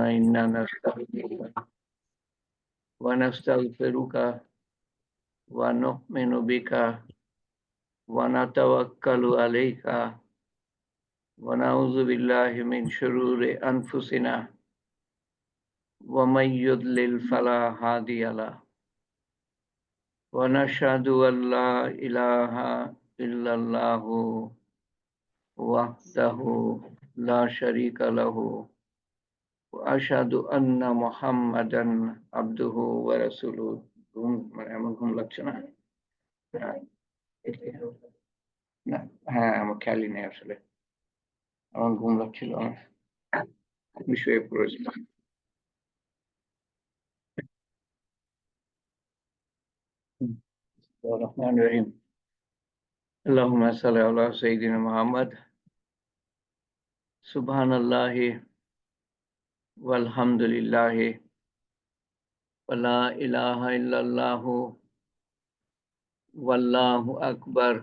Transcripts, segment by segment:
إنا نستغفرك ونستغفرك ونؤمن بك ونتوكل عليك ونعوذ بالله من شرور أنفسنا ومن يضلل فلا هادي له ونشهد أن لا إله إلا الله وحده لا شريك له وأشهد أن محمدا عبده ورسوله এমন ঘুম লাগছে না? না, হ্যাঁ আমার খেয়ালই নেই আসলে, আমার ঘুম লাগছিল, আমি শুয়ে পড়েছিলাম। রহমান রহিম। আল্লাহুম্মা সাল্লি আলা সাইয়্যিদিনা মুহাম্মদ। সুবহানাল্লাহি ওয়ালহামদুলিল্লাহি ওয়া লা ইলাহা ইল্লাল্লাহু ওয়াল্লাহু আকবার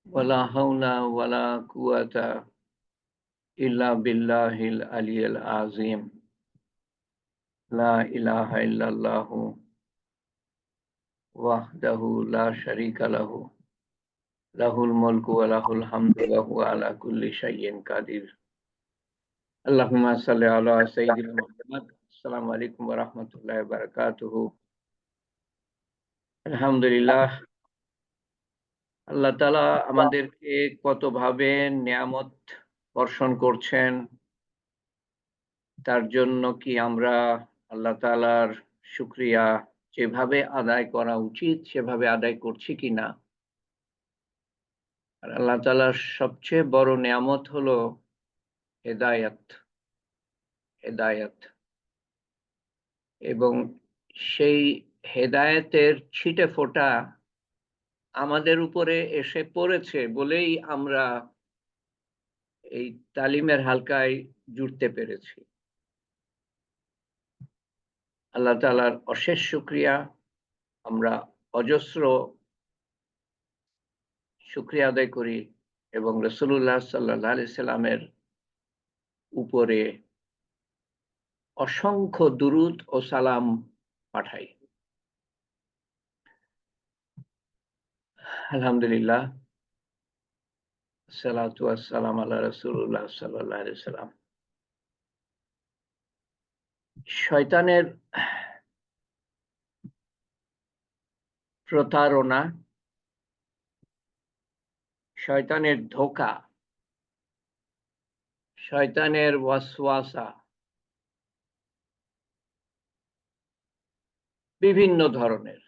ওয়া লা হাওলা ওয়া লা কুওয়াতা ইল্লা বিল্লাহিল আলিয়্যিল আযীম। লা ইলাহা ইল্লাল্লাহু ওয়াহদাহু লা শারীকা লাহু লাহুল মুলকু ওয়া লাহুল হামদু ওয়া হুয়া আলা কুল্লি শাইইন কাদির। আল্লাহুম্মা সাল্লি আলা সাইয়্যিদিনা মুহাম্মদ। আসসালামু আলাইকুম ওয়া রাহমাতুল্লাহি ওয়া বারাকাতুহু। আলহামদুলিল্লাহ, আল্লাহ তাআলা আমাদেরকে কতভাবে নিয়ামত বর্ষণ করছেন, তার জন্য কি আমরা আল্লাহ তাআলার শুকরিয়া যেভাবে আদায় করা উচিত সেভাবে আদায় করছি কিনা? আর আল্লাহ তাআলার সবচেয়ে বড় নিয়ামত হলো হেদায়েত। হেদায়েত এবং সেই হেদায়েতের ছিটেফোঁটা আমাদের উপরে এসে পড়েছে বলেই আমরা এই তালিমের হালকায় জুড়তে পেরেছি। আল্লাহ তাআলার অশেষ শুকরিয়া, আমরা অজস্র শুকরিয়া আদায় করি এবং রাসূলুল্লাহ সাল্লাল্লাহু আলাইহি সাল্লামের উপরে অসংখ্য দুরূদ ও সালাম পাঠাই। আলহামদুলিল্লাহ, সালাতু ওয়াসসালাম আলা রাসূলিল্লাহ সাল্লাল্লাহু আলাইহি সাল্লাম। শয়তানের প্রতারণা, শয়তানের ধোঁকা, শয়তানের ওয়াসওয়াসা বিভিন্ন ধরনের,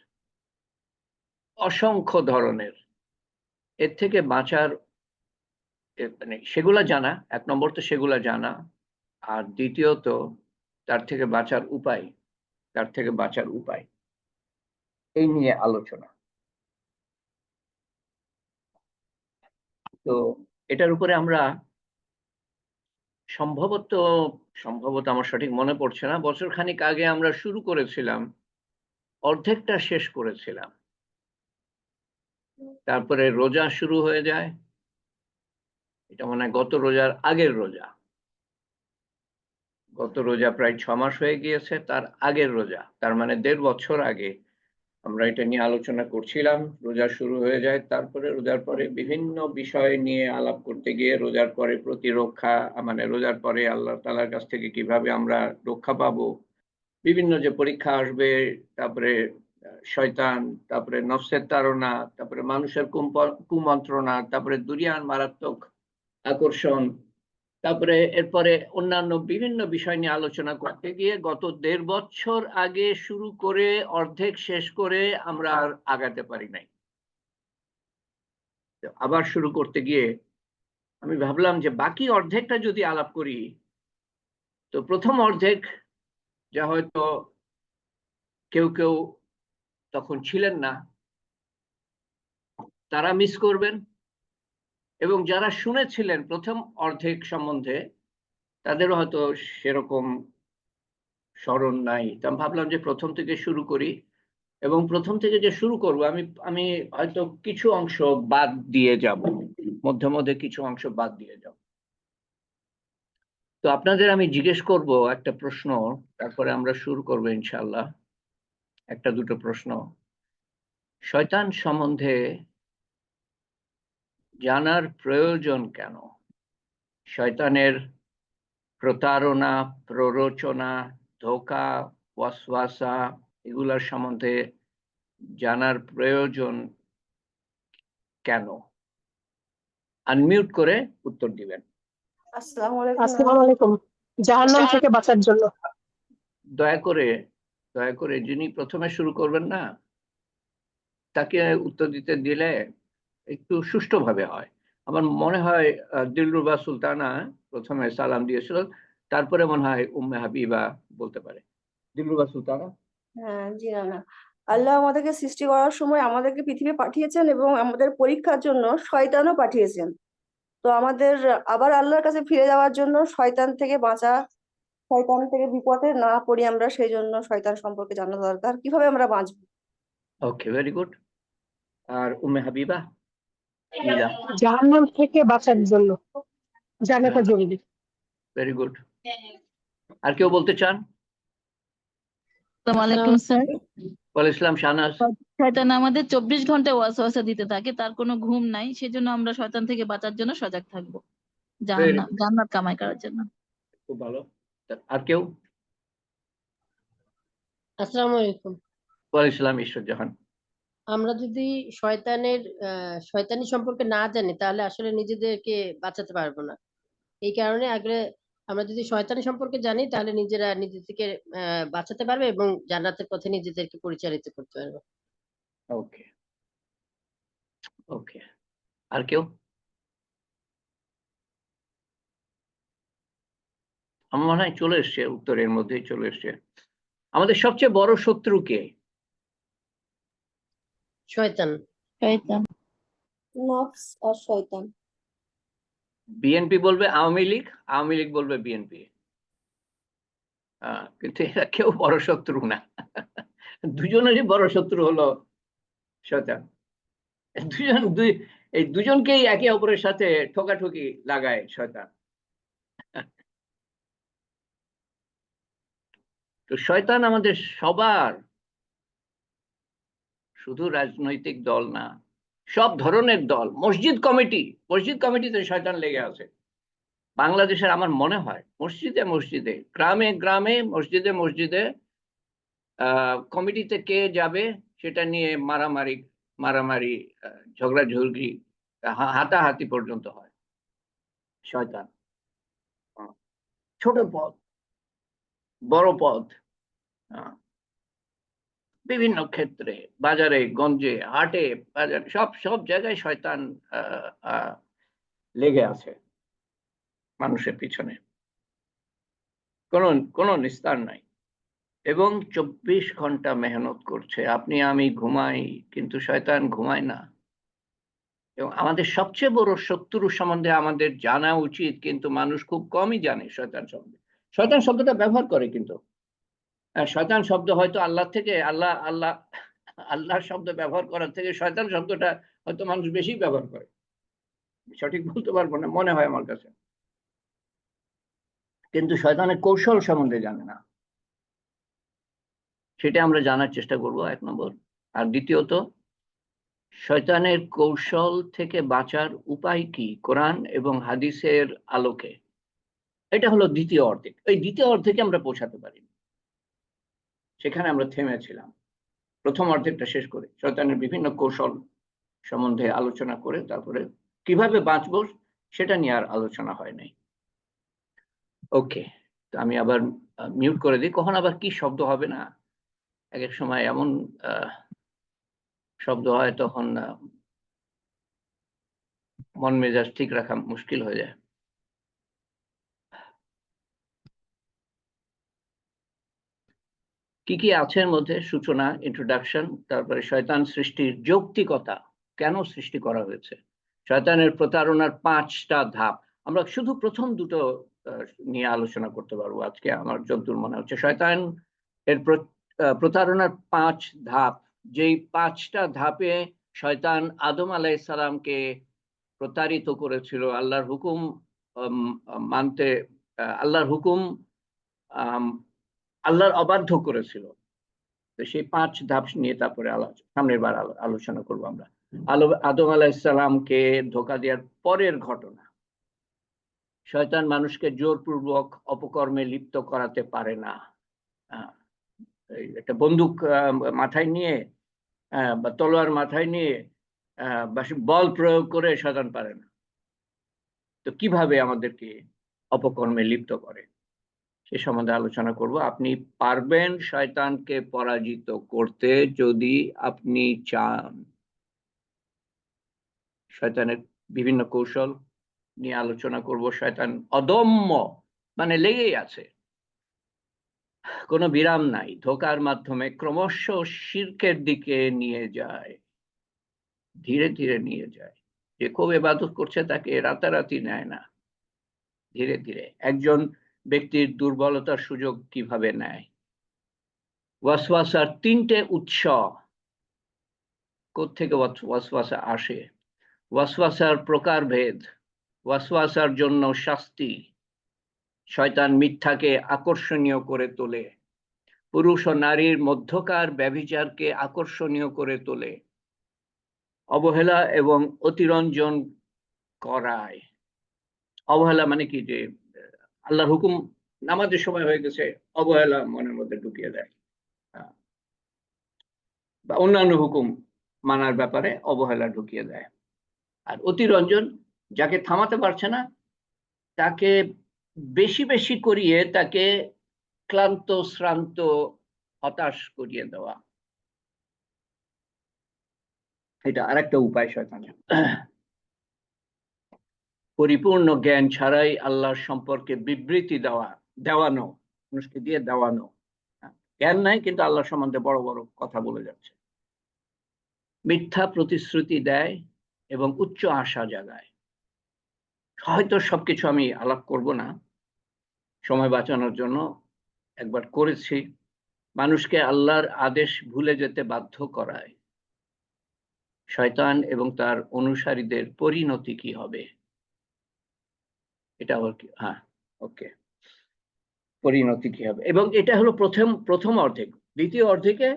অসংখ্য ধরনের। এর থেকে বাঁচার মানে সেগুলা জানা, এক নম্বর তো সেগুলা জানা, আর দ্বিতীয়ত তার থেকে বাঁচার উপায়, তার থেকে বাঁচার উপায় এই নিয়ে আলোচনা। তো এটার উপরে আমরা সম্ভবত আমার সঠিক মনে পড়ছে না, বছর খানিক আগে আমরা শুরু করেছিলাম, অর্ধেকটা শেষ করেছিলাম। তারপরে রোজা শুরু হয়ে যায়, এটা মনে হয় গত রোজার আগের রোজা, গত রোজা প্রায় 6 মাস হয়ে গিয়েছে, তার আগের রোজা, তার মানে 1.5 বছর আগে আমরা এটা নিয়ে আলোচনা করছিলাম। রোজা শুরু হয়ে যায়, তারপরে রোজার পরে বিভিন্ন বিষয় নিয়ে আলাপ করতে গিয়ে রোজার পরে প্রতিরক্ষা, মানে রোজার পরে আল্লাহ তাআলার কাছ থেকে কিভাবে আমরা রক্ষা পাবো, বিভিন্ন যে পরীক্ষা আসবে, তারপরে শয়তান, তারপরে নফসের তাড়না, তারপরে মানুষের কুমন্ত্রণা, তারপরে দুনিয়ার মারাত্মক আকর্ষণ, তারপরে এরপরে অন্যান্য বিভিন্ন বিষয় নিয়ে আলোচনা করতে গিয়ে গত 1.5 বছর আগে শুরু করে অর্ধেক শেষ করে আমরা আর আগাতে পারি নাই। আবার শুরু করতে গিয়ে আমি ভাবলাম যে বাকি অর্ধেকটা যদি আলাপ করি, তো প্রথম অর্ধেক যা হয়তো কেউ কেউ তখন ছিলেন না তারা মিস করবেন, এবং যারা শুনেছিলেন প্রথম অর্ধেক সম্বন্ধে তাদেরও হয়তো সেরকম স্মরণ নাই। তা ভাবলাম যে প্রথম থেকে শুরু করি, এবং প্রথম থেকে যে শুরু করব আমি হয়তো কিছু অংশ বাদ দিয়ে যাব, মধ্যে মধ্যে কিছু অংশ বাদ দিয়ে যাব। তো আপনাদের আমি জিজ্ঞেস করব একটা প্রশ্ন, তারপরে আমরা শুরু করবো ইনশাআল্লাহ। একটা দুটো প্রশ্ন শয়তান সম্বন্ধে জানার প্রয়োজন কেন? শয়তানের প্রতারণা, প্ররোচনা, ধোঁকা, ওয়াসওয়াসা এগুলোর সম্বন্ধে জানার প্রয়োজন কেন? আনমিউট করে উত্তর দিবেন। আসসালামু আলাইকুম। আসসালামু আলাইকুম। জাহান্নাম থেকে বাঁচার জন্য। দয়া করে যিনি প্রথমে শুরু করবেন না, তাকে উত্তর দিতে দিলে একটু সুষ্ঠুভাবে হয়। আমার মনে হয় দিলরুবা সুলতানা প্রথমে সালাম দিয়েছিল, তারপরে মনে হয় উম্মে হাবিবা বলতে পারে। দিলরুবা সুলতানা। হ্যাঁ, জি না, আল্লাহ আমাদেরকে সৃষ্টি করার সময় আমাদেরকে পৃথিবী পাঠিয়েছেন এবং আমাদের পরীক্ষার জন্য শয়তানও পাঠিয়েছেন। তো আমাদের আবার আল্লাহর কাছে ফিরে যাওয়ার জন্য শয়তান থেকে বাঁচা, শয়তান থেকে বিপদে না পড়ি আমরা, সেই জন্য শয়তান সম্পর্কে জানা দরকার, কিভাবে আমরা বাঁচবো। ওকে, ভেরি গুড। আর উম্মে হাবিবা? নীলা। জাহান্নাম থেকে বাঁচার জন্য জানাটা জরুরি। Very good. আর কেউ বলতে চান? আসসালামু আলাইকুম স্যার। ওয়ালাইকুম আসসালাম। শাহনাজ। শয়তান আমাদের 24 ঘন্টা ওয়াসওয়াসা দিতে থাকে, তার কোনো ঘুম নাই, সেজন্য আমরা শয়তান থেকে বাঁচার জন্য সজাগ থাকবো, জান্নাত কামাই করার জন্য। খুব ভালো। আর কেউ? আসসালামু আলাইকুম। ওয়ালাইকুম আসসালাম। ঈশ্বর জাহান। আমরা যদি শয়তানি সম্পর্কে না জানি তাহলে আসলে নিজেদেরকে বাঁচাতে পারবো না। এই কারণে আগে আমরা যদি শয়তানি সম্পর্কে জানি তাহলে নিজেরা নিজেদেরকে বাঁচাতে পারবে এবং জান্নাতের পথে নিজেদেরকে পরিচালিত করতে পারবে। ওকে ওকে। আর কেউ? আমার মনে হয় চলে এসছে, উত্তরের মধ্যেই চলে এসছে। আমাদের সবচেয়ে বড় শত্রু কে? শয়তান। শয়তান। নফস আর শয়তান। বিএনপি বলবে আওয়ামী লীগ, আওয়ামী লীগ বলবে বিএনপি। কিন্তু এরা কেউ বড় শত্রু না। দুজনেরই বড় শত্রু হলো শয়তান। এই দুজনকেই একে অপরের সাথে ঠোকাঠুকি লাগায় শয়তান। তো শয়তান আমাদের সবার, শুধু রাজনৈতিক দল না, সব ধরনের দল, মসজিদ কমিটিতে শয়তান লেগে আছে বাংলাদেশের। আমার মনে হয় মসজিদে মসজিদে, গ্রামে গ্রামে, মসজিদে মসজিদে কমিটিতে কে যাবে সেটা নিয়ে মারামারি, ঝগড়াঝগড়ি, হাতাহাতি পর্যন্ত হয়। শয়তান ছোট পদ, বড় পদ, বিভিন্ন ক্ষেত্রে, বাজারে গঞ্জে, হাটে বাজারে, সব জায়গায় শয়তান লেগে আছে মানুষের পিছনে, কোনো নিস্তার নাই। এবং 24 ঘন্টা মেহনত করছে। আপনি আমি ঘুমাই, কিন্তু শয়তান ঘুমায় না। এবং আমাদের সবচেয়ে বড় শত্রু সম্বন্ধে আমাদের জানা উচিত, কিন্তু মানুষ খুব কমই জানে শয়তান সম্বন্ধে। শয়তান শব্দটা ব্যবহার করে, কিন্তু শয়তান শব্দ হয়তো আল্লাহ থেকে, আল্লাহ শব্দ ব্যবহার করার থেকে শয়তান শব্দটা হয়তো মানুষ বেশি ব্যবহার করে। সঠিক বলতে পারবো না, মনে হয় আমার কাছে। কিন্তু শয়তানের কৌশল সম্বন্ধে জানে না, সেটা আমরা জানার চেষ্টা করব, 1 নম্বর। আর দ্বিতীয়ত, শয়তানের কৌশল থেকে বাঁচার উপায় কি কোরআন এবং হাদিসের আলোকে, এটা হলো দ্বিতীয় অর্ধেক। এই দ্বিতীয় অর্ধেকে আমরা পৌঁছাতে পারি, সেখানে আমরা থেমেছিলাম। প্রথম অর্ধেকটা শেষ করে শয়তানের বিভিন্ন কৌশল সম্বন্ধে আলোচনা করে তারপরে কিভাবে বাঁচবো সেটা নিয়ে আর আলোচনা হয় নাই। ওকে, তো আমি আবার মিউট করে দিই। কখন আবার কি শব্দ হবে না, এক এক সময় এমন শব্দ হয়, তখন মন মেজাজ ঠিক রাখা মুশকিল হয়ে যায়। কি কি আছে এর মধ্যে? সূচনা, ইন্ট্রোডাকশন, তারপরে শয়তান সৃষ্টির যৌক্তিকতা, কেন সৃষ্টি করা হয়েছে, শয়তানের প্রতারণার 5টা ধাপ। আমরা শুধু প্রথম দুটো নিয়ে আলোচনা করতে পারবো আজকে, আমার যতদূর মনে হচ্ছে। শয়তান এর প্রতারণার 5 ধাপ, যেই 5টা ধাপে শয়তান আদম আলাইহিস সালামকে প্রতারিত করেছিল, আল্লাহর হুকুম মানতে আল্লাহর হুকুম আল্লাহর অবাধ্য করেছিল। তো সেই 5 ধাপ নিয়ে তারপরে সামনের বার আলোচনা করবো আমরা। আদম আলাইহিস সালামকে ধোঁকা দেওয়ার পরের ঘটনা। শয়তান মানুষকে জোরপূর্বক অপকর্মে লিপ্ত করাতে পারে না। একটা বন্দুক মাথায় নিয়ে বা তলোয়ার মাথায় নিয়ে বল প্রয়োগ করে শয়তান পারে না। তো কিভাবে আমাদেরকে অপকর্মে লিপ্ত করে সে সম্বন্ধে আলোচনা করব। আপনি পারবেন শয়তানকে পরাজিত করতে যদি আপনি চান। শয়তানের বিভিন্ন কৌশল নিয়ে আলোচনা করব। শয়তান অদম্য, মানে লেগেই আছে, কোনো বিরাম নাই। ধোঁকার মাধ্যমে ক্রমশ শিরকের দিকে নিয়ে যায়, ধীরে ধীরে নিয়ে যায়। যে খুব ইবাদত করছে তাকে রাতারাতি নেয় না, ধীরে ধীরে। একজন ব্যক্তির দুর্বলতার সুযোগ কিভাবে নেয়? ওয়াসওয়াসার 3টে উৎস। কোত্থেকে ওয়াসওয়াসা আসে? ওয়াসওয়াসার প্রকারভেদ, ওয়াসওয়াসার জন্য শাস্তি। শয়তান মিথ্যাকে আকর্ষণীয় করে তোলে, পুরুষ ও নারীর মধ্যকার ব্যভিচারকে আকর্ষণীয় করে তোলে, অবহেলা এবং অতিরঞ্জন করায়। অবহেলা মানে কি? যে আল্লাহর হুকুম নামাজের সময় হয়ে গেছে, অবহেলা মনের মধ্যে ঢুকিয়ে দেয়, বা অন্যান্য হুকুম মানার ব্যাপারে অবহেলা ঢুকিয়ে দেয়। আর অতিরঞ্জন, যাকে থামাতে পারছে না তাকে বেশি বেশি করিয়ে তাকে ক্লান্ত, শ্রান্ত, হতাশ করিয়ে দেওয়া। এটা আরেকটা উপায় শয়তানের। পরিপূর্ণ জ্ঞান ছাড়াই আল্লাহর সম্পর্কে বিবৃতি দেওয়ানো, মানুষকে দিয়ে দেওয়ানো। জ্ঞান নাই কিন্তু আল্লাহ সম্বন্ধে বড় বড় কথা বলে যাচ্ছে। মিথ্যা প্রতিশ্রুতি দেয় এবং উচ্চ আশা জাগায়। হয়তো সবকিছু আমি আলাপ করব না, সময় বাঁচানোর জন্য একবার করেছি। মানুষকে আল্লাহর আদেশ ভুলে যেতে বাধ্য করায়। শয়তান এবং তার অনুসারীদের পরিণতি কি হবে? এটা আবার কি? হ্যাঁ, ওকে, পরিণতি কি হবে? এবং এটা হলো প্রথম অর্ধেক। দ্বিতীয় অর্ধেকে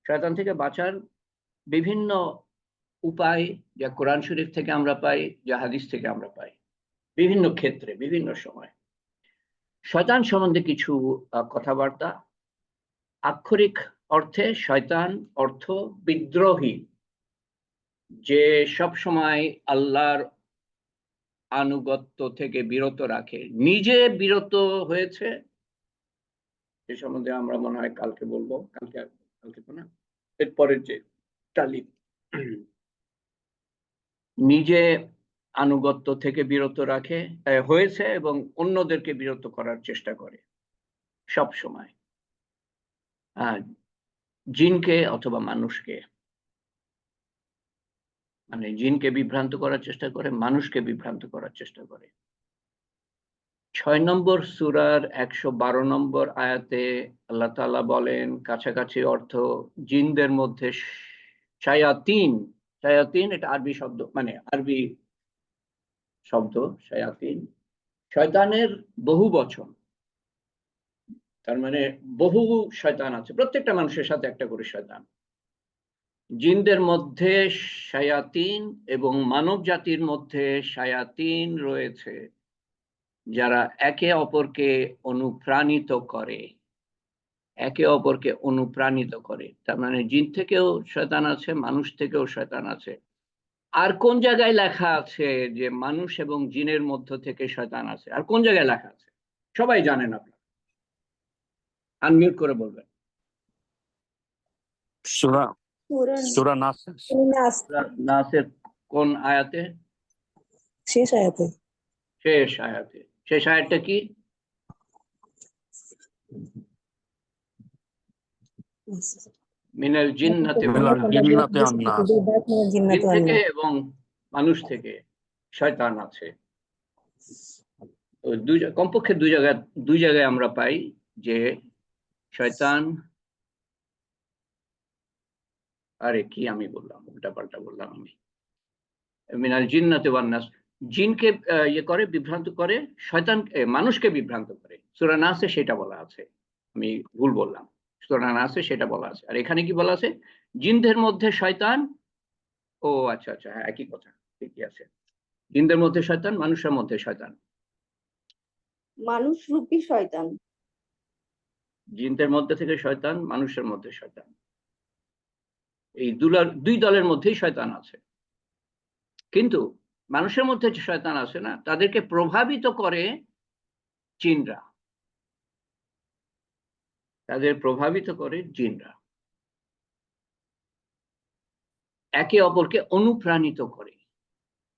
শয়তান থেকে বাঁচার বিভিন্ন উপায়, যা কোরআন শরীফ থেকে আমরা পাই, যা হাদিস থেকে আমরা পাই, বিভিন্ন ক্ষেত্রে বিভিন্ন সময়। শয়তান সম্বন্ধে কিছু কথাবার্তা। আক্ষরিক অর্থে শয়তান অর্থ বিদ্রোহী, যে সব সময় আল্লাহর আনুগত্য থেকে বিরত রাখে। নিজে বিরত হয়েছে, সে সম্বন্ধে আমরা মনে হয় কালকে বলবো, কালকে তো না, এরপরের যে তালিম। নিজে আনুগত্য থেকে বিরত রাখে হয়েছে এবং অন্যদেরকে বিরত করার চেষ্টা করে সব সময়, জিনকে অথবা মানুষকে। মানে জিনকে বিভ্রান্ত করার চেষ্টা করে, মানুষকে বিভ্রান্ত করার চেষ্টা করে। 6 নম্বর সূরার 112 নম্বর আয়াতে আল্লাহ তাআলা বলেন, কাছাকাছি অর্থ জিনদের মধ্যে শায়াতিন। শায়াতিন এটা আরবি শব্দ, মানে আরবি শব্দ শায়াতিন, শয়তানের বহু বচন। তার মানে বহু শয়তান আছে, প্রত্যেকটা মানুষের সাথে একটা করে শয়তান। জিনদের মধ্যে শায়াতিন এবং মানব জাতির মধ্যে শায়াতিন রয়েছে, যারা একে অপরকে অনুপ্রাণিত করে। একে অপরকে অনুপ্রাণিত করে, তার মানে জিন থেকেও শয়তান আছে, মানুষ থেকেও শয়তান আছে। আর কোন জায়গায় লেখা আছে যে মানুষ এবং জিনের মধ্য থেকে শয়তান আছে? আর কোন জায়গায় লেখা আছে? সবাই জানেন, আপনারা আনমিউট করে বলবেন। সূরা সূরা নাস, নাসের কোন আয়াতে? শেষ আয়াতে। শেষ আয়াতে। শেষ আয়াতটা কি? মিনাল জিন্নাতি ওয়ান নাস, জিন থেকে এবং মানুষ থেকে শয়তান আছে। কমপক্ষে দুই জায়গায় আমরা পাই যে শয়তান, আরে কি আমি বললাম, উল্টা পাল্টা বললাম আমি। মিনাল জিন্নাতি ওয়ান নাস, জিনকে ইয়ে করে, বিভ্রান্ত করে, শয়তান মানুষকে বিভ্রান্ত করে। সূরা নাসে সেটা বলা আছে, আমি ভুল বললাম, সূরা নাসে সেটা বলা আছে। আর এখানে কি বলা আছে? জিনদের মধ্যে শয়তান। ও আচ্ছা আচ্ছা, হ্যাঁ একই কথা, ঠিকই আছে। জিনদের মধ্যে শয়তান, মানুষের মধ্যে শয়তান। মানুষ রূপী শয়তান। জিনদের মধ্যে থেকে শয়তান, মানুষের মধ্যে শয়তান, এই দুই দলের মধ্যেই শয়তান আছে। কিন্তু মানুষের মধ্যে যে শয়তান আছে না, তাদেরকে প্রভাবিত করে জিনরা, তাদের প্রভাবিত করে জিনরা, একে অপরকে অনুপ্রাণিত করে,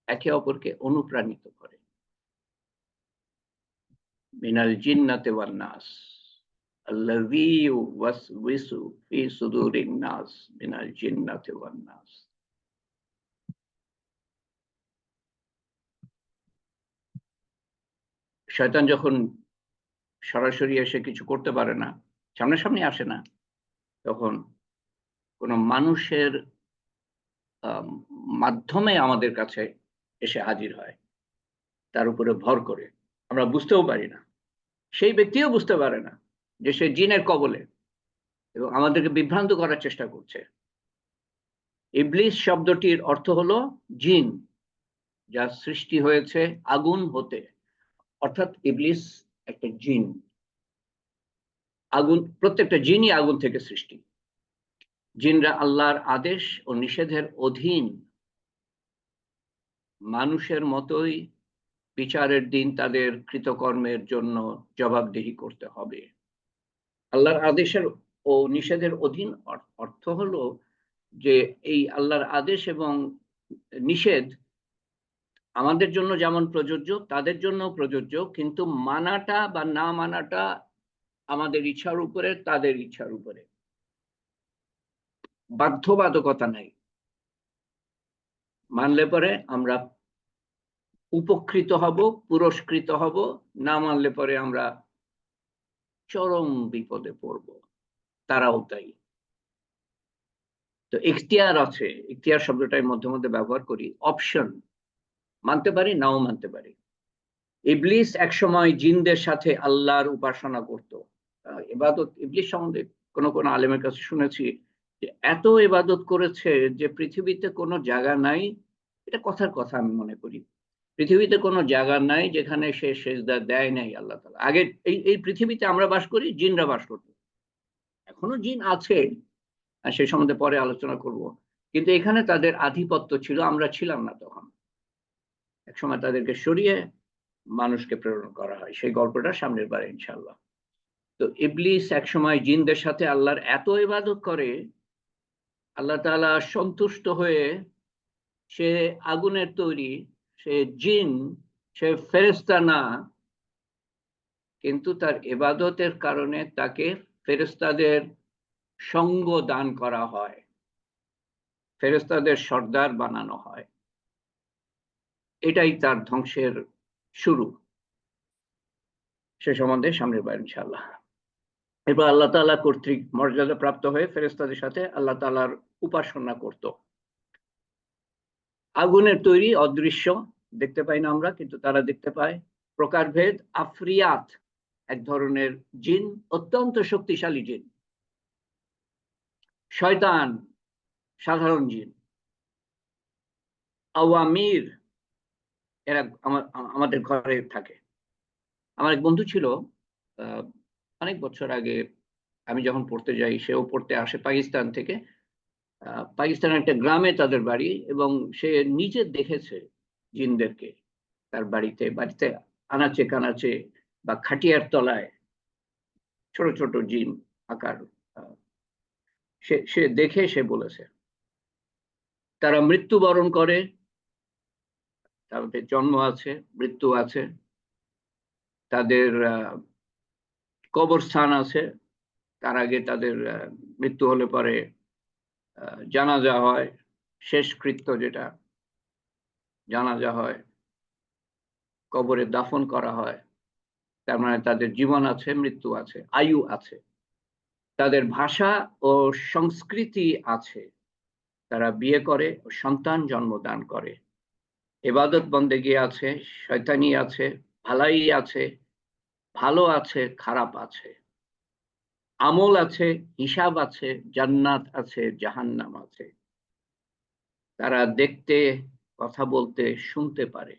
একে অপরকে অনুপ্রাণিত করে। মিনাল জিন্নাতি ওয়ান নাস আল্লাযী ইউওয়াসওয়িসু ফি সুদুরিন নাস মিনাল জিন্নাতি ওয়ান নাস। শয়তান যখন সরাসরি এসে কিছু করতে পারে না, সামনাসামনি আসে না, তখন কোনো মানুষের মাধ্যমে আমাদের কাছে এসে হাজির হয়, তার উপরে ভর করে। আমরা বুঝতেও পারি না, সেই ব্যক্তিও বুঝতে পারে না যে সে জিনের কবলে, এবং আমাদেরকে বিভ্রান্ত করার চেষ্টা করছে। ইবলিস শব্দটির অর্থ হলো জিন, যা সৃষ্টি হয়েছে আগুন হতে, অর্থাৎ ইবলিস একটা জিন। আগুন, প্রত্যেকটা জিনই আগুন থেকে সৃষ্টি। জিনরা আল্লাহর আদেশ ও নিষেধের অধীন, মানুষের মতোই বিচারের দিন তাদের কৃতকর্মের জন্য জবাবদিহি করতে হবে। আল্লাহর আদেশের ও নিষেধের অধীন অর্থ হলো যে এই আল্লাহর আদেশ এবং নিষেধ আমাদের জন্য যেমন প্রযোজ্য, তাদের জন্য প্রযোজ্য, কিন্তু মানাটা বা না মানাটা আমাদের ইচ্ছার উপরে, তাদের ইচ্ছার উপরে। বাধ্যবাধকতা নাই। মানলে পরে আমরা উপকৃত হব, পুরস্কৃত হব, না মানলে পরে আমরা চরম বিপদে পড়ব। তারাও তাই। তো এখতিয়ার আছে, এখতিয়ার শব্দটাই মধ্যে মধ্যে ব্যবহার করি, অপশন, মানতে পারি নাও মানতে পারি। ইবলিস একসময় জিনদের সাথে আল্লাহর উপাসনা করত। ইবাদত, ইবলিস সম্বন্ধে কোন কোন আলেমের কাছে শুনেছি যে এত ইবাদত করেছে যে পৃথিবীতে কোনো জায়গা নাই, এটা কথার কথা আমি মনে করি, পৃথিবীতে কোনো জায়গা নাই যেখানে সে সেজদা দেয় নাই আল্লাহ তাআলা। আগে এই পৃথিবীতে আমরা বাস করি, জিনরা বাস করত, এখনো জিন আছে, আর সেই সম্বন্ধে পরে আলোচনা করব। কিন্তু এখানে তাদের আধিপত্য ছিল, আমরা ছিলাম না তখন। একসময় তাদেরকে সরিয়ে মানুষকে প্রেরণ করা হয়, সেই গল্পটা সামনের বারে ইনশাআল্লাহ। তো ইবলিস একসময় জিনদের সাথে আল্লাহর এত ইবাদত করে, আল্লাহ তাআলা সন্তুষ্ট হয়ে, সে আগুনের তৈরি, সে জিন, সে ফেরেশতা না, কিন্তু তার ইবাদতের কারণে তাকে ফেরেশতাদের সঙ্গ দান করা হয়, ফেরেশতাদের সর্দার বানানো হয়। এটাই তার ধ্বংসের শুরু। সে সম্বন্ধে সামনের বার ইনশাআল্লাহ। এবার আল্লাহ তাআলা কর্তৃক মর্যাদা প্রাপ্ত হয়ে ফেরেশতাদের সাথে আল্লাহ তাআলার উপাসনা করত। আগুনের তৈরি, অদৃশ্য, দেখতে পাই না আমরা, কিন্তু তারা দেখতে পায়। প্রকারভেদ, আফরিয়াত এক ধরনের জিন, অত্যন্ত শক্তিশালী জিন। শয়তান সাধারণ জিন। আওয়ামির, এরা আমাদের ঘরে থাকে। আমার এক বন্ধু ছিল, অনেক বছর আগে আমি যখন পড়তে যাই, সেও পড়তে আসে পাকিস্তান থেকে। পাকিস্তানের একটা গ্রামে তাদের বাড়ি, এবং সে নিজে দেখেছে জিনদেরকে তার বাড়িতে বাড়িতে আনাচে কানাচে বা খাটিয়ার তলায় ছোট ছোট জিন আকার। সে দেখে সে বলেছে তারা মৃত্যুবরণ করে, তাদের জন্ম আছে, মৃত্যু আছে, তাদের কবরস্থান আছে, তার আগে তাদের মৃত্যু হলে পরে জানাজা হয়, শেষকৃত্য যেটা জানাজা হয়, কবরে দাফন করা হয়। তার মানে তাদের জীবন আছে, মৃত্যু আছে, আয়ু আছে, তাদের ভাষা ও সংস্কৃতি আছে, তারা বিয়ে করে, সন্তান জন্মদান করে। ইবাদত বন্দেগী আছে, শয়তানি আছে, ভালাই আছে, ভালো আছে, খারাপ আছে, আমল আছে, হিসাব আছে, জান্নাত আছে, জাহান্নাম আছে। তারা দেখতে, কথা বলতে, শুনতে পারে,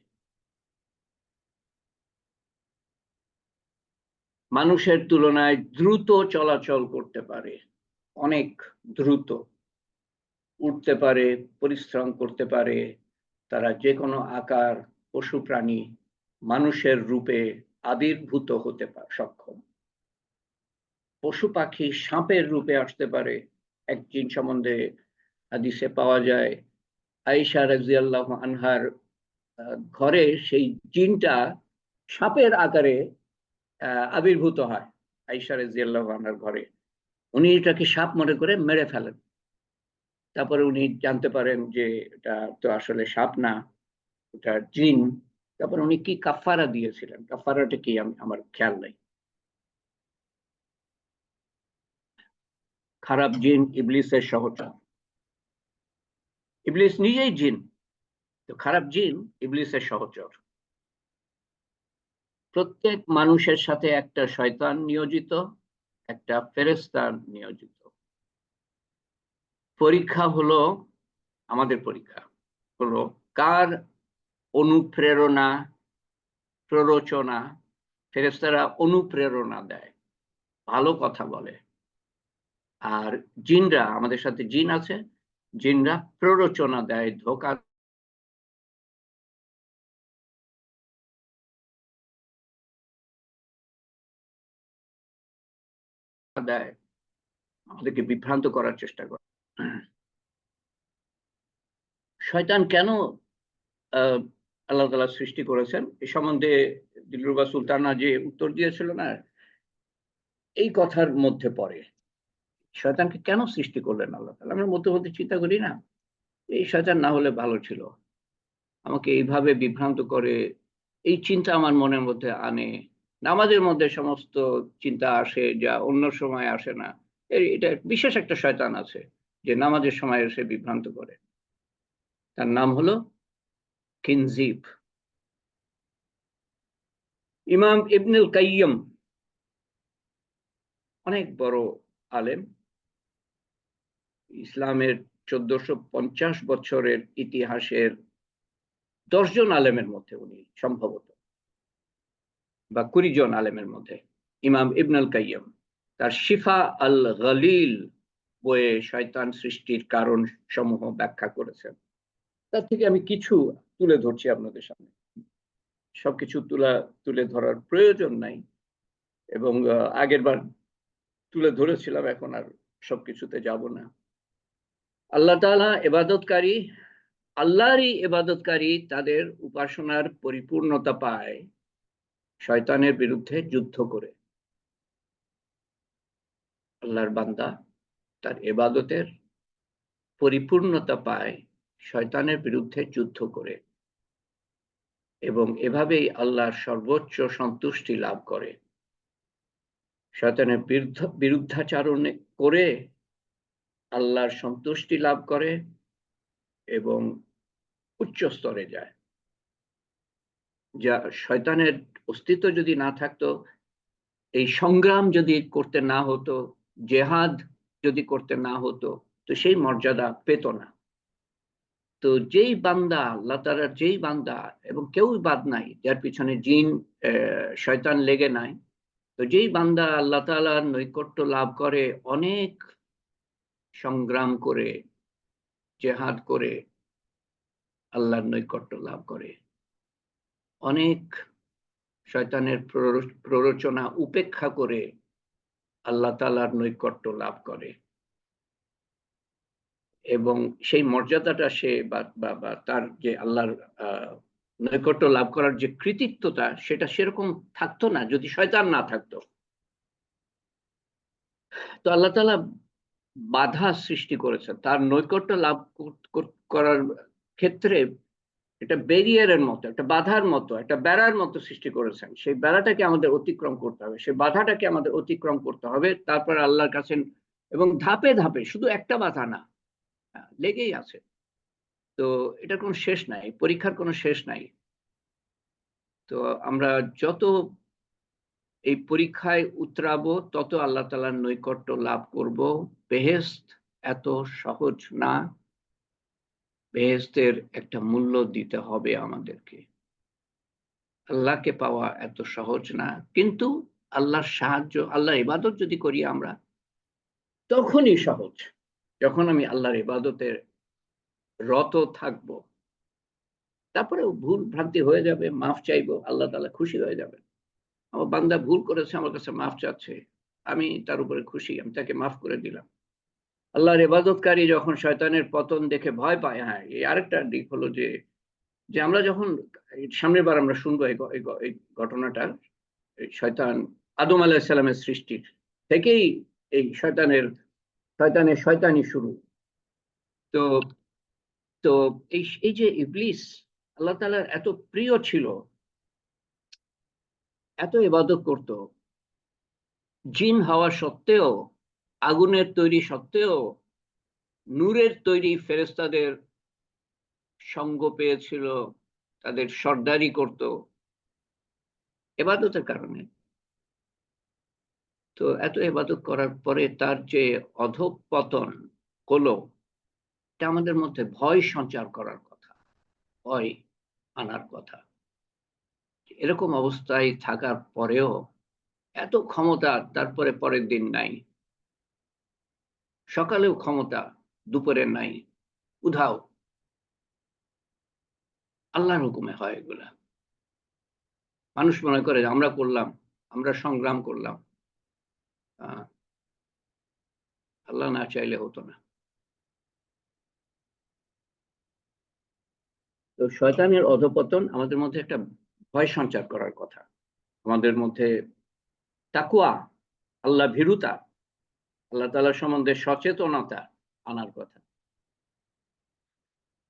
মানুষের তুলনায় দ্রুত চলাচল করতে পারে, অনেক দ্রুত উঠতে পারে, পরিশ্রম করতে পারে। তারা যে কোনো আকার, পশু প্রাণী, মানুষের রূপে আবির্ভূত হতে সক্ষম। পশু পাখি সাপের রূপে আসতে পারে। এক জিন সম্বন্ধে হাদিসে পাওয়া যায়, আয়েশা রাদিয়াল্লাহু আনহার ঘরে সেই জিনটা সাপের আকারে আবির্ভূত হয়। আয়েশা রাদিয়াল্লাহু আনহার ঘরে উনি এটাকে সাপ মনে করে মেরে ফেলেন। তারপরে উনি জানতে পারেন যে এটা তো আসলে সাপ না, এটা জিন। তারপর উনি কি কাফারা দিয়েছিলেন, কাফারাটা কি আমার খেয়াল নাই। খারাপ জিন ইবলিসের সহচর, ইবলিস নিজেই জিন, তো খারাপ জিন ইবলিসের সহচর। প্রত্যেক মানুষের সাথে একটা শয়তান নিয়োজিত, একটা ফেরেশতা নিয়োজিত। পরীক্ষা হলো, আমাদের পরীক্ষা হলো কার অনুপ্রেরণা, প্ররোচনা। ফেরেশতারা অনুপ্রেরণা দেয়, ভালো কথা বলে, আর জিনরা, আমাদের সাথে জিন আছে, জিনরা প্ররোচনা দেয়, ধোঁকা দেয়, আমাদেরকে বিভ্রান্ত করার চেষ্টা করে। শয়তান কেন আল্লাহ তাআলা সৃষ্টি করেছেন এ সম্বন্ধে দিলরুবা সুলতানা যে উত্তর দিয়েছিল না, এই কথার মধ্যে পড়ে। শয়তানকে কেন সৃষ্টি করলেন আল্লাহ তাআলা? আমরা মধ্যে মধ্যে চিন্তা করি না, এই শয়তান না হলে ভালো ছিল, আমাকে এইভাবে বিভ্রান্ত করে, এই চিন্তা আমার মনের মধ্যে আনে। নামাজের মধ্যে সমস্ত চিন্তা আসে যা অন্য সময় আসে না। এটা বিশেষ একটা শয়তান আছে যে নামাজের সময় এসে বিভ্রান্ত করে। তার নাম হলো খিনজিব। ইমাম ইবনুল কাইয়্যিম অনেক বড় আলেম, ইসলামের 1450 বছরের ইতিহাসের 10 জন আলেমের মধ্যে উনি সম্ভবত, বা 20 জন আলেমের মধ্যে। ইমাম ইবনুল কাইয়্যিম তার শিফা আল গালিল বইয়ে শয়তান সৃষ্টির কারণ সমূহ ব্যাখ্যা করেছেন। তার থেকে আমি কিছু তুলে ধরছি আপনাদের সামনে। সবকিছু তুলে ধরার প্রয়োজন নাই, এবং আগের বার তুলে ধরেছিলাম, এখন আর সবকিছুতে যাব না। আল্লাহ তাআলা ইবাদতকারী, আল্লাহরই ইবাদতকারী তাদের উপাসনার পরিপূর্ণতা পায় শয়তানের বিরুদ্ধে যুদ্ধ করে। আল্লাহর বান্দা তার ইবাদতের পরিপূর্ণতা পায় শয়তানের বিরুদ্ধে যুদ্ধ করে, এবং এভাবেই আল্লাহর সর্বোচ্চ সন্তুষ্টি লাভ করে। শয়তানের বিরুদ্ধাচারণ করে আল্লাহর সন্তুষ্টি লাভ করে এবং উচ্চ স্তরে যায়। যা শয়তানের অস্তিত্ব যদি না থাকতো, এই সংগ্রাম যদি করতে না হতো, জেহাদ যদি করতে না হতো, তো সেই মর্যাদা পেত না। তো যেই বান্দা আল্লাহ তাআলার, যেই বান্দা, এবং কেউ বাদ নাই যার পিছনে জিন শয়তান লেগে নাই, তো যেই বান্দা আল্লাহ তাআলার নৈকট্য লাভ করে, অনেক সংগ্রাম করে, জেহাদ করে আল্লাহর নৈকট্য লাভ করে, অনেক শয়তানের প্ররোচনা উপেক্ষা করে আল্লাহ তাআলার নৈকট্য লাভ করে, এবং সেই মর্যাদাটা সে বা তার যে আল্লাহর নৈকট্য লাভ করার যে কৃতিত্বটা, সেটা সেরকম থাকতো না যদি শয়তান না থাকতো। তো আল্লাহ তাআলা বাধা সৃষ্টি করেছেন তার নৈকট্য লাভ করার ক্ষেত্রে। এটা ব্যারিয়ারের মতো, একটা বাধার মতো, একটা বেড়ার মতো সৃষ্টি করেছেন। সেই বেড়াটাকে আমাদের অতিক্রম করতে হবে, সেই বাধাটাকে আমাদের অতিক্রম করতে হবে, তারপর আল্লাহর কাছে। এবং ধাপে ধাপে, শুধু একটা বাধা না, লেগেই আছে। তো এটার কোনো শেষ নাই, পরীক্ষার কোনো শেষ নাই। তো আমরা যত এই পরীক্ষায় উতরাবো তত আল্লাহ তাআলার নৈকট্য লাভ করব। বেহেশত এত সহজ না, বেহেশতের একটা মূল্য দিতে হবে আমাদেরকে। আল্লাহকে পাওয়া এত সহজ না, কিন্তু আল্লাহর সাহায্য, আল্লাহর ইবাদত যদি করি আমরা, তখনই সহজ, যখন আমি আল্লাহর ইবাদতের রত থাকব। তারপরেও ভুল ভ্রান্তি হয়ে যাবে, মাফ চাইবো, আল্লাহ তাআলা খুশি হয়ে যাবেন। আমার বান্দা ভুল করেছে, আমার কাছে মাফ চাচ্ছে, আমি তার উপরে খুশি, আমি তাকে মাফ করে দিলাম। আল্লাহর ইবাদতকারী যখন শয়তানের পতন দেখে ভয় পায়, হ্যাঁ, এই আরেকটা দিক হলো যে আমরা যখন সামনের বার আমরা শুনবো এই ঘটনাটা, শয়তান আদম আলাইহিস সালামের সৃষ্টির থেকেই এই শয়তানের শয়তানি শুরু। তো তো এই যে ইবলিস আল্লাহ তাআলার এত প্রিয় ছিল, এত ইবাদত করত, জিন হওয়া সত্ত্বেও, আগুনের তৈরি সত্ত্বেও, নূরের তৈরি ফেরেশতাদের সঙ্গ পেয়েছিল, তাদের সর্দারি করত ইবাদতের কারণে। তো এত ইবাদত করার পরে তার যে অধঃপতন হলো, এটা আমাদের মধ্যে ভয় সঞ্চার করার কথা, ভয় আনার কথা। এরকম অবস্থায় থাকার পরেও এত ক্ষমতা, তারপরে পরের দিন নাই, সকালেও ক্ষমতা, দুপুরে নাই, উধাও। আল্লাহর হুকুমে হয় এগুলা। মানুষ মনে করে আমরা করলাম, আমরা সংগ্রাম করলাম, আল্লাহ না চাইলে হতো না। তো শয়তানের অধঃপতন আমাদের মধ্যে একটা ভয় সঞ্চার করার কথা, আমাদের মধ্যে তাকওয়া, আল্লাহ ভীরুতা, আল্লাহ তাআলা সম্বন্ধে সচেতনতা আনার কথা।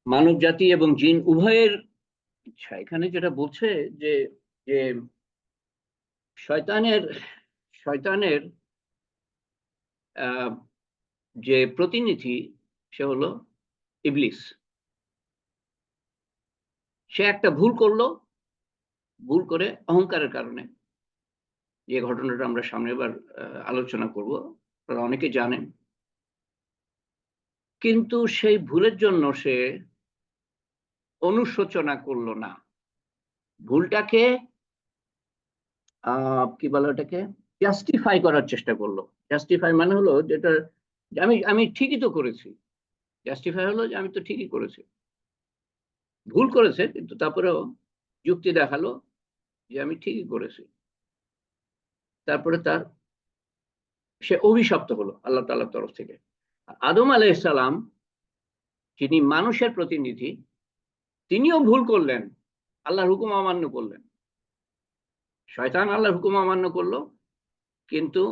মানব জাতি এবং জিন উভয়ের ইচ্ছা। এখানে যেটা বলছে যে যে শয়তানের যে প্রতিনিধি, সে হলো ইবলিস। সে একটা ভুল করলো, ভুল করে অহংকারের কারণে, যে ঘটনাটা আমরা সামনের বার আলোচনা করব, আপনারা অনেকে জানেন। কিন্তু সেই ভুলের জন্য সে অনুশোচনা করলো না, ভুলটাকে কি বলে ওটাকে, জাস্টিফাই করার চেষ্টা করলো। জাস্টিফাই মানে হলো যেটা, আমি ঠিকই তো করেছি। জাস্টিফাই হলো যে আমি তো ঠিকই করেছি, ভুল করেছে কিন্তু তারপরেও যুক্তি দেখালো যে আমি ঠিকই করেছি। তারপরে সে অভিশপ্ত হলো আল্লাহ তাআলার তরফ থেকে। আদম আলাইহিস সালাম, যিনি মানুষের প্রতিনিধি, তিনিও ভুল করলেন, আল্লাহর হুকুম অমান্য করলেন। শয়তান আল্লাহর হুকুম অমান্য করলো, কিন্তু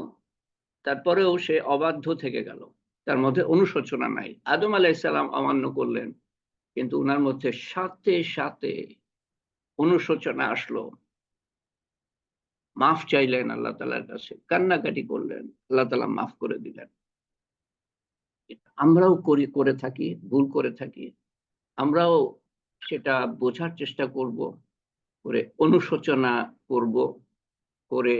তারপরেও সে অবাধ্য থেকে গেল, তার মধ্যে অনুশোচনা নাই। আদম আলাইহিস সালাম অমান্য করলেন, কিন্তু উনার মধ্যে সাথে সাথে অনুশোচনা আসলো, মাফ চাইলেন আল্লাহ তাআলার কাছে, কান্নাকাটি করলেন, আল্লাহ তাআলা মাফ করে দিলেন। আমরাও করে থাকি, ভুল করে থাকি, আমরাও সেটা বোঝার চেষ্টা করব, করে অনুশোচনা করব, করে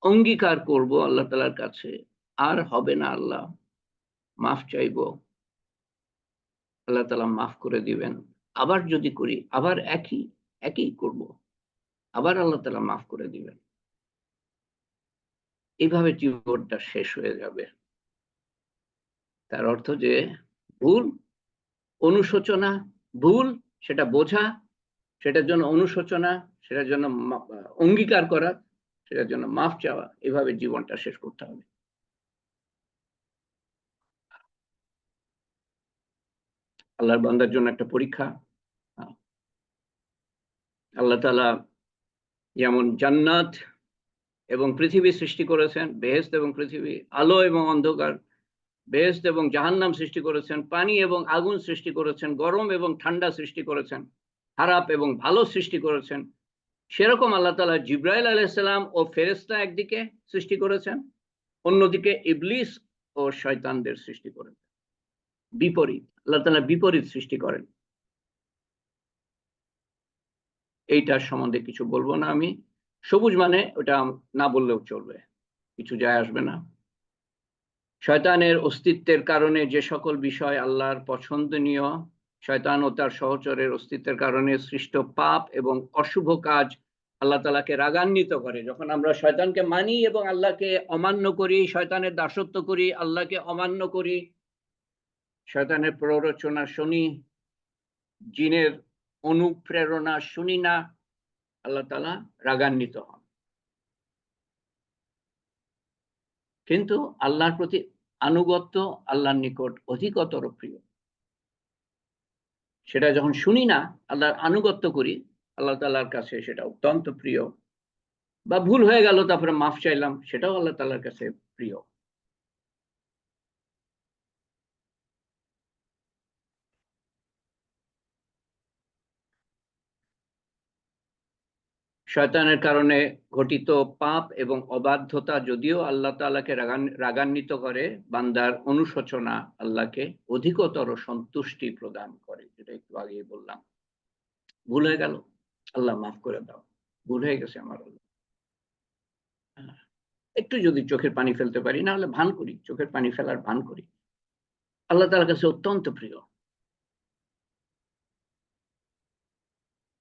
অঙ্গীকার করব আল্লাহ তাআলার কাছে, আর হবে না, আল্লাহ মাফ চাইব, আল্লাহ তাআলা মাফ করে দিবেন। আবার যদি করি, আবার একই করব, আবার আল্লাহ তাআলা মাফ করে দিবেন। এইভাবে জীবনটা শেষ হয়ে যাবে। তার অর্থ যে ভুল, অনুশোচনা, ভুল সেটা বোঝা, সেটার জন্য অনুশোচনা, সেটার জন্য অঙ্গীকার করা, সেটার জন্য মাফ চাওয়া, এভাবে জীবনটা শেষ করতে হবে। আল্লাহর বান্দার জন্য একটা পরীক্ষা। আল্লাহ তাআলা যেমন জান্নাত এবং পৃথিবী সৃষ্টি করেছেন, বেহেশত এবং পৃথিবী, আলো এবং অন্ধকার, বেহেশত এবং জাহান্নাম সৃষ্টি করেছেন, পানি এবং আগুন সৃষ্টি করেছেন, গরম এবং ঠান্ডা সৃষ্টি করেছেন, খারাপ এবং ভালো সৃষ্টি করেছেন। সেরকম আল্লাহ তাআলা জিবরাইল আলাইহিস সালাম ও ফেরেশতা একদিকে সৃষ্টি করেছেন, অন্যদিকে ইবলিস ও শয়তানদের সৃষ্টি করেছেন। বিপরীত, আল্লাহ তাআলা বিপরীত সৃষ্টি করেন। এইটার সম্বন্ধে কিছু বলবো না আমি। সবুজ মানে ওটা না বললেও চলবে, কিছু যায় আসবে না। শয়তানের অস্তিত্বের কারণে যে সকল বিষয় আল্লাহর পছন্দনীয়, শয়তান ও তার সহচরের অস্তিত্বের কারণে সৃষ্ট পাপ এবং অশুভ কাজ আল্লাহ তাআলাকে রাগান্বিত করে। যখন আমরা শয়তানকে মানি এবং আল্লাহকে অমান্য করি, শয়তানের দাসত্ব করি, আল্লাহকে অমান্য করি, শয়তানের প্ররোচনা শুনি, জিনের অনুপ্রেরণা শুনি না, আল্লাহ তাআলা রাগান্বিত হন। কিন্তু আল্লাহর প্রতি আনুগত্য আল্লাহর নিকট অধিকতর প্রিয়। সেটা যখন শুনি না, আল্লাহর আনুগত্য করি, আল্লাহ তাআলার কাছে সেটা অত্যন্ত প্রিয়। বা ভুল হয়ে গেল তারপরে মাফ চাইলাম, সেটাও আল্লাহ তাআলার কাছে প্রিয়। শয়তানের কারণে ঘটিত পাপ এবং অবাধ্যতা যদিও আল্লাহ তাআলাকে রাগান্বিত করে, বান্দার অনুশোচনা আল্লাহকে অধিকতর সন্তুষ্টি প্রদান করে, যেটা একটু আগেই বললাম। ভুল হয়ে গেল, আল্লাহ মাফ করে দাও, ভুল হয়ে গেছে আমার, একটু যদি চোখের পানি ফেলতে পারি, না হলে ভান করি, চোখের পানি ফেলার ভান করি, আল্লাহ তাআলার কাছে অত্যন্ত প্রিয়।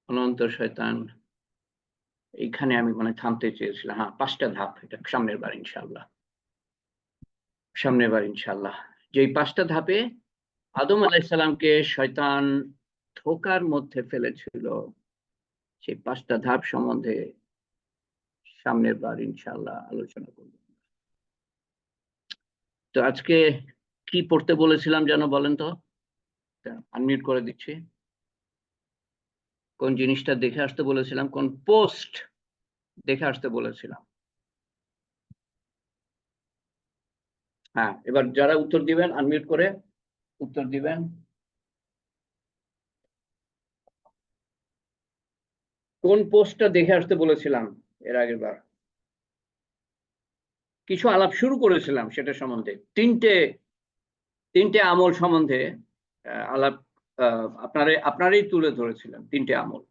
অনন্ত শয়তান, এইখানে আমি মানে থামতে চেয়েছিলাম। হ্যাঁ, 5টা ধাপ, এটা সামনের বার ইনশাআল্লাহ, সামনের বার ইনশাআল্লাহ। যেই 5টা ধাপে আদম আলাইহিস সালামকে শয়তান ধোঁকার মধ্যে ফেলেছিল, সেই 5টা ধাপ সম্বন্ধে সামনের বার ইনশাআল্লাহ আলোচনা করব। তো আজকে কি পড়তে বলেছিলাম যেন বলেন তো, আনমিউট করে দিচ্ছি। কোন জিনিসটা দেখে আসতে বলেছিলাম, কোন পোস্ট দেখে আসতে বলেছিলাম? হ্যাঁ, এবার যারা উত্তর দিবেন আনমিউট করে উত্তর দিবেন। কোন পোস্টটা দেখে আসতে বলেছিলাম এর আগের বার? কিছু আলাপ শুরু করেছিলাম সেটা সম্বন্ধে, তিনটে আমল সম্বন্ধে আলাপ আপনারাই তুলে ধরেছিলেন, 3টে আমল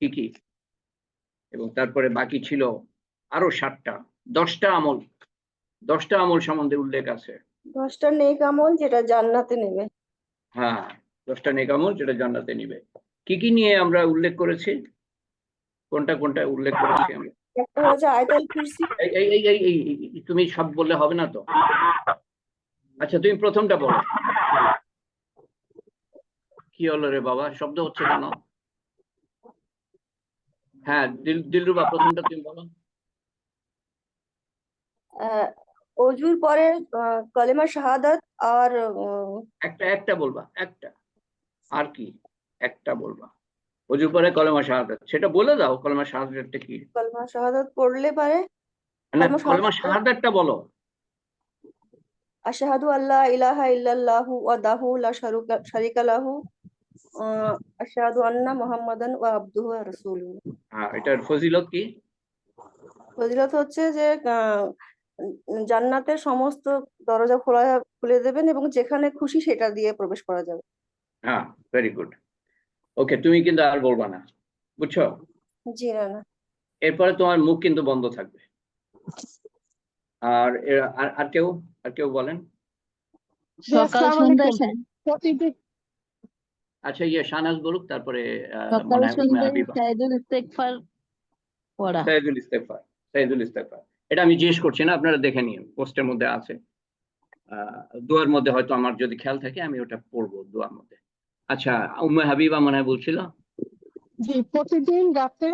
কি কি, এবং তারপরে বাকি ছিল আরো 7টা, 10টা আমল সম্বন্ধে উল্লেখ আছে। 10টা নেক আমল যেটা জান্নাতে নেবে। হ্যাঁ, 10টা নেক আমল যেটা জান্নাতে নিবে। কি কি নিয়ে আমরা উল্লেখ করেছি, কোনটা কোনটা উল্লেখ করেছি আমরা? একটা হচ্ছে আয়াতুল কুরসি। এই তুমি সব বললে হবে না তো। আচ্ছা, তুমি প্রথমটা বলো। কি হলো রে বাবা, শব্দ হচ্ছে কেন? হ্যাঁ, দিলরুবা প্রথমটা তুমি বলো। অজুর পরে কালেমা শাহাদাত আর একটা বলবা, একটা, আর কি একটা বলবা? অজু পরে কলেমা শাহাদাত, সেটা বলে দাও। কলেমা শাহাদাতটা কি? কালেমা শাহাদাত পড়লে পারে না, কালেমা কলেমা শাহাদাত শাহাদাতটা বলো। আশহাদু আল্লা ইলাহা ইল্লাল্লাহু ওয়াহদাহু লা শারীকা লাহু আশহাদু আন্না মুহাম্মাদান ওয়া আবদুহু ওয়া রাসূলুহু। হ্যাঁ, এটার ফজিলত কি? ফজিলত হচ্ছে যে জান্নাতের সমস্ত দরজা খুলে দেবেন এবং যেখানে খুশি সেটা দিয়ে প্রবেশ করা যাবে। হ্যাঁ, ভেরি গুড। ওকে, তুমি কিন্তু আর বলবা না, বুঝছো? জি না। এরপরে তোমার মুখ কিন্তু বন্ধ থাকবে। আর আর কেউ বলেন। সকাল আসসালামু সন্ধ্যায় আলাইকুম। প্রতিদিন আচ্ছা, শাহনাজ বলুক, তারপরে সকাল মনে হয় সন্ধ্যায় হাবিবা। শাহিদুল ইস্তেগফার পড়া। সাইদুল ইস্তেগফার, এটা আমি জিজ্ঞেস করছি না, আপনারা দেখে নিন, পোস্টের মধ্যে আছে। দোয়ার মধ্যে হয়তো আমার যদি খেয়াল থাকে আমি ওটা পড়বো দোয়ার মধ্যে। আচ্ছা, উম্মে হাবিবা মনে হয় বলছিল। জি, প্রতিদিন রাতে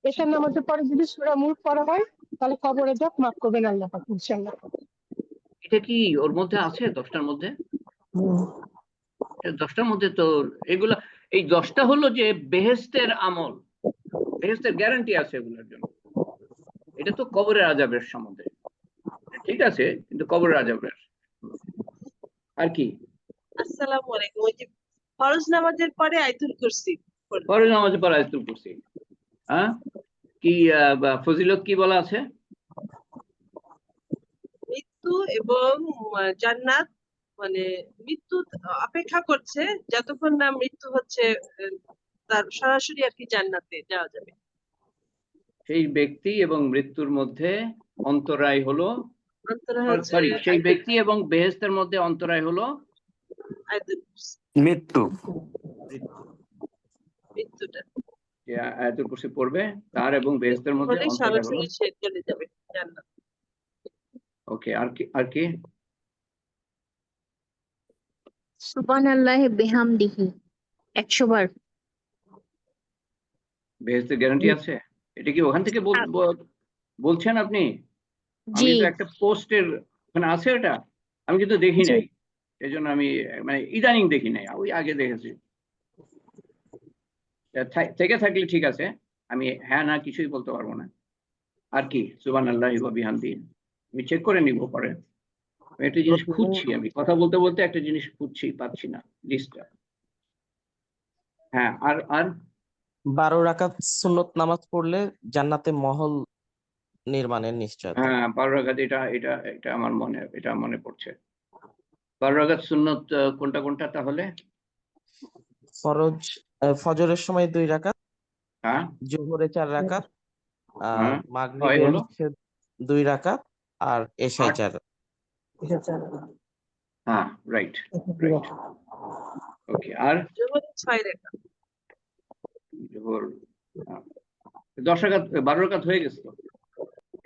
এশার নামাজের পরে যদি সূরা মুলক পড়া হয় তাহলে কবরে যাক মাফ করবেন আল্লাহ পাক ইনশাআল্লাহ। এটা কি ওর মধ্যে আছে 10টার মধ্যে? 10টার মধ্যে তো এগুলা, এই 10টা হলো যে বেহেশতের আমল, বেহেশতের গ্যারান্টি আছে এগুলোর জন্য। এটা তো কবরের আযাবের সম্বন্ধে, ঠিক আছে, কিন্তু কবরের আযাবের আর কি? আসসালামু আলাইকুম। ওই যে ফরজ নামাজের পরে আয়াতুল কুরসি পড়বে। ফরজ নামাজে পড়া আয়াতুল কুরসি। হ্যাঁ, কি ফজিলত কি বলা আছে? মৃত্যু এবং জান্নাত মানে মৃত্যু অপেক্ষা করছে যতক্ষণ না মৃত্যু হচ্ছে, তার সরাসরি আর কি জান্নাতে যাওয়া যাবে। সেই ব্যক্তি এবং মৃত্যুর মধ্যে অন্তরায় হলো, অন্তরা হচ্ছে সরি, সেই আয়াতুল ব্যক্তি এবং বেহেশতের মধ্যে অন্তরায় হলো আয়াতুল কুরসি, মৃত্যু। মৃত্যুটা। যে আয়াতুল কুরসি পড়বে তার এবং বেহেশতের মধ্যে হলে অন্তরায় হলো। সরাসরি সে চলে যাবে জান্নাত। ওকে, আর কি আর কি? সুবহানাল্লাহি বিহামদিহি 100 বার। বেহেশতের গ্যারান্টি আছে? এটা কি ওখান থেকে বলছেন আপনি? জি আমি তো একটা পোস্টের ওখানে আছে এটা, আমি কিন্তু দেখি জি নাই, এই জন্য আমি মানে ইদানিং দেখি নাই, ওই আগে দেখেছি। থেকে থাকলে ঠিক আছে, আমি হ্যাঁ না কিছুই বলতে পারবো না। আর কি? সুবহানাল্লাহি ওয়া বিহামদিহি, আমি চেক করে নিব পরে। আমি একটা জিনিস খুঁজছি, আমি কথা বলতে বলতে একটা জিনিস খুঁজছি, পাচ্ছি না লিস্টটা। হ্যাঁ, আর আর 12 রাকাত সুন্নত নামাজ পড়লে জান্নাতে মহল নির্মাণের নিশ্চয়তা। হ্যাঁ, 12 রাকাত, এটা আমার মনে পড়ছে। 12 রাকাত সুন্নত কোনটা কোনটা তাহলে? ফজরের সময় 2 রাকাত, হ্যাঁ জোহরে 4 রাকাত, আর হ্যাঁ, মাগরিবে হলো হচ্ছে 2 রাকাত, আর এশায় 8। 4 রাকাত। হ্যাঁ, রাইট রাইট। ওকে, আর জোহরে 6 রাকাত। জোহর 10 রাকাত, 12 রাকাত হয়ে গেছে তো।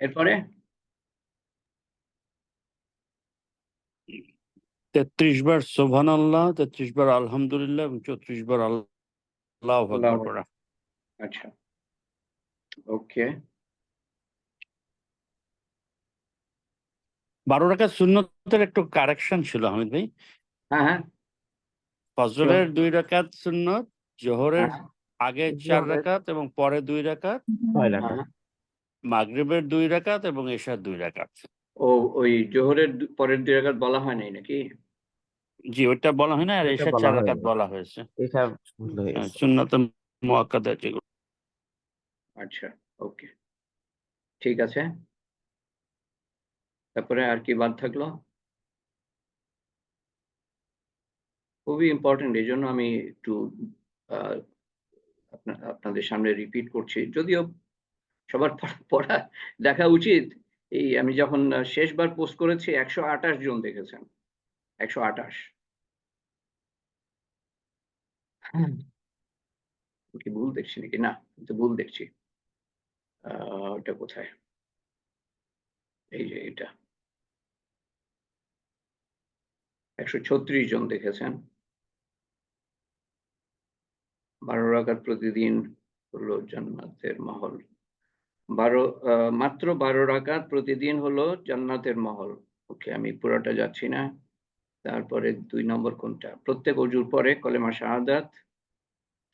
এরপরে 33 বার সুবহানাল্লাহ, 33 বার আলহামদুলিল্লাহ এবং 34 বার আল্লাহু আকবার আল্লাহ, পড়া। আচ্ছা, ওকে। 12 রাকাত সুন্নতের একটু কারেকশন ছিল হামিদ ভাই। হ্যাঁ হ্যাঁ, ফজরের 2 রাকাত সুন্নত, জোহরের হ্যাঁ আগে 4 জোহরের রাকাত এবং পরে 2 রাকাত, 6 রাকাত। হ্যাঁ। মাগরিবের 2 রাকাত এবং এশার 2 রাকাত। ও, ওই জোহরের পরের 2 রাকাত বলা হয় নাই নাকি? জি, ওইটা বলা হয় না, আর এটা এশার বলা 4 রাকাত হয়নি, বলা হয়েছে। এটা ভুল হয়ে গেছে। সুন্নাতে মুআক্কাদা যেগুলো। আচ্ছা, ওকে, ঠিক আছে। তারপরে আর কি বাদ থাকলো? খুবই ইম্পর্টেন্ট, এই জন্য আমি একটু আহ, আপনাদের সামনে রিপিট করছি, যদিও সবার পড়া দেখা উচিত। এই আমি যখন শেষবার পোস্ট করেছি 128 জন দেখেছেন, 128। কি ভুল দেখছি নাকি? না, কিন্তু ভুল দেখছি। ওটা কোথায়? এই যে এটা 136 জন দেখেছেন। 12 রাকাত প্রতিদিন হলো জান্নাতের মহল। মাত্র 12 রাকাত প্রতিদিন হলো জান্নাতের মহল। ওকে, আমি পুরোটা যাচ্ছি না। তারপরে 2 নম্বর কোনটা? প্রত্যেক অজুর পরে কলেমা শাহাদাত।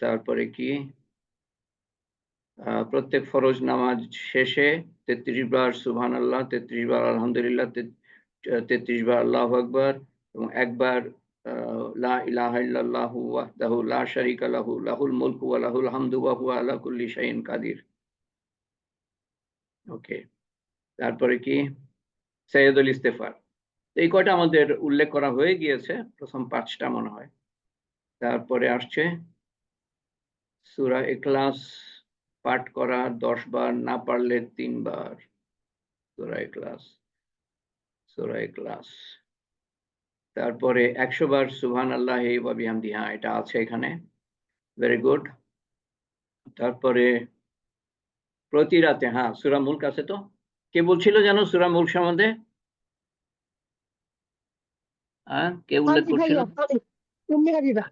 তারপরে কি? প্রত্যেক ফরজ নামাজ শেষে 33 বার সুবহানাল্লাহ, 33 বার আলহামদুলিল্লাহ, 33 বার আল্লাহু আকবার এবং একবার লা ইলাহা ইল্লাল্লাহু ওয়াহদাহু লা শারীকা লাহু লাহুল মুলকু ওয়া লাহুল হামদু ওয়া হুয়া আলা কুল্লি শাইইন কাদির। ওকে, তারপরে কি? সাইয়্যিদুল ইস্তেগফার। এই কয়টা আমাদের উল্লেখ করা হয়ে গিয়েছে, প্রথম 5টা মনে হয়। তারপরে আসছে সূরা ইখলাস পাঠ করা 10 বার, না পারলে 3 বার। সূরা ইখলাস। তারপরে 100 বার সুবহানাল্লাহি ওয়া বিহামদিহি, হ্যাঁ এটা আছে এখানে, ভেরি গুড। তারপরে প্রতি রাতে, হ্যাঁ সূরা মুলক আছে তো। কে বলছিল যেন সূরা মুলক সম্বন্ধে? হ্যাঁ, কে উল্লেখ আমি করছিল? ভাইয়া উম্মে হাবিবা।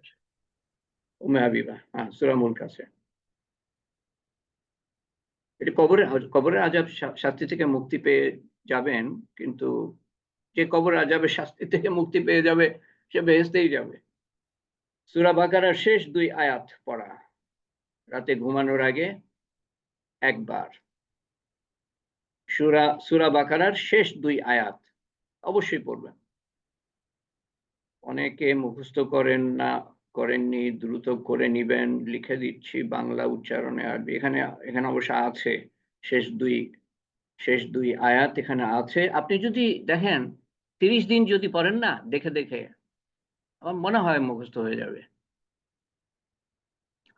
উম্মে হাবিবা, হ্যাঁ সূরা মুলক আছে। এটা কবরের আযাব শাস্তি থেকে মুক্তি পেয়ে যাবেন, কিন্তু যে কবরের আযাবের শাস্তি থেকে মুক্তি পেয়ে যাবে সে বেহেশতেই যাবে। সূরা বাকারার শেষ 2 আয়াত পড়া রাতে ঘুমানোর আগে একবার। সূরা বাকারার শেষ 2 আয়াত অবশ্যই পড়বেন। অনেকে মুখস্থ করেননি, দ্রুত করে নিবেন, লিখে দিচ্ছি বাংলা উচ্চারণে আরবি। এখানে অবশ্য আছে শেষ দুই আয়াত এখানে আছে। আপনি যদি দেখেন 30 দিন যদি পড়েন না দেখে দেখে, আমার মনে হয় মুখস্থ হয়ে যাবে।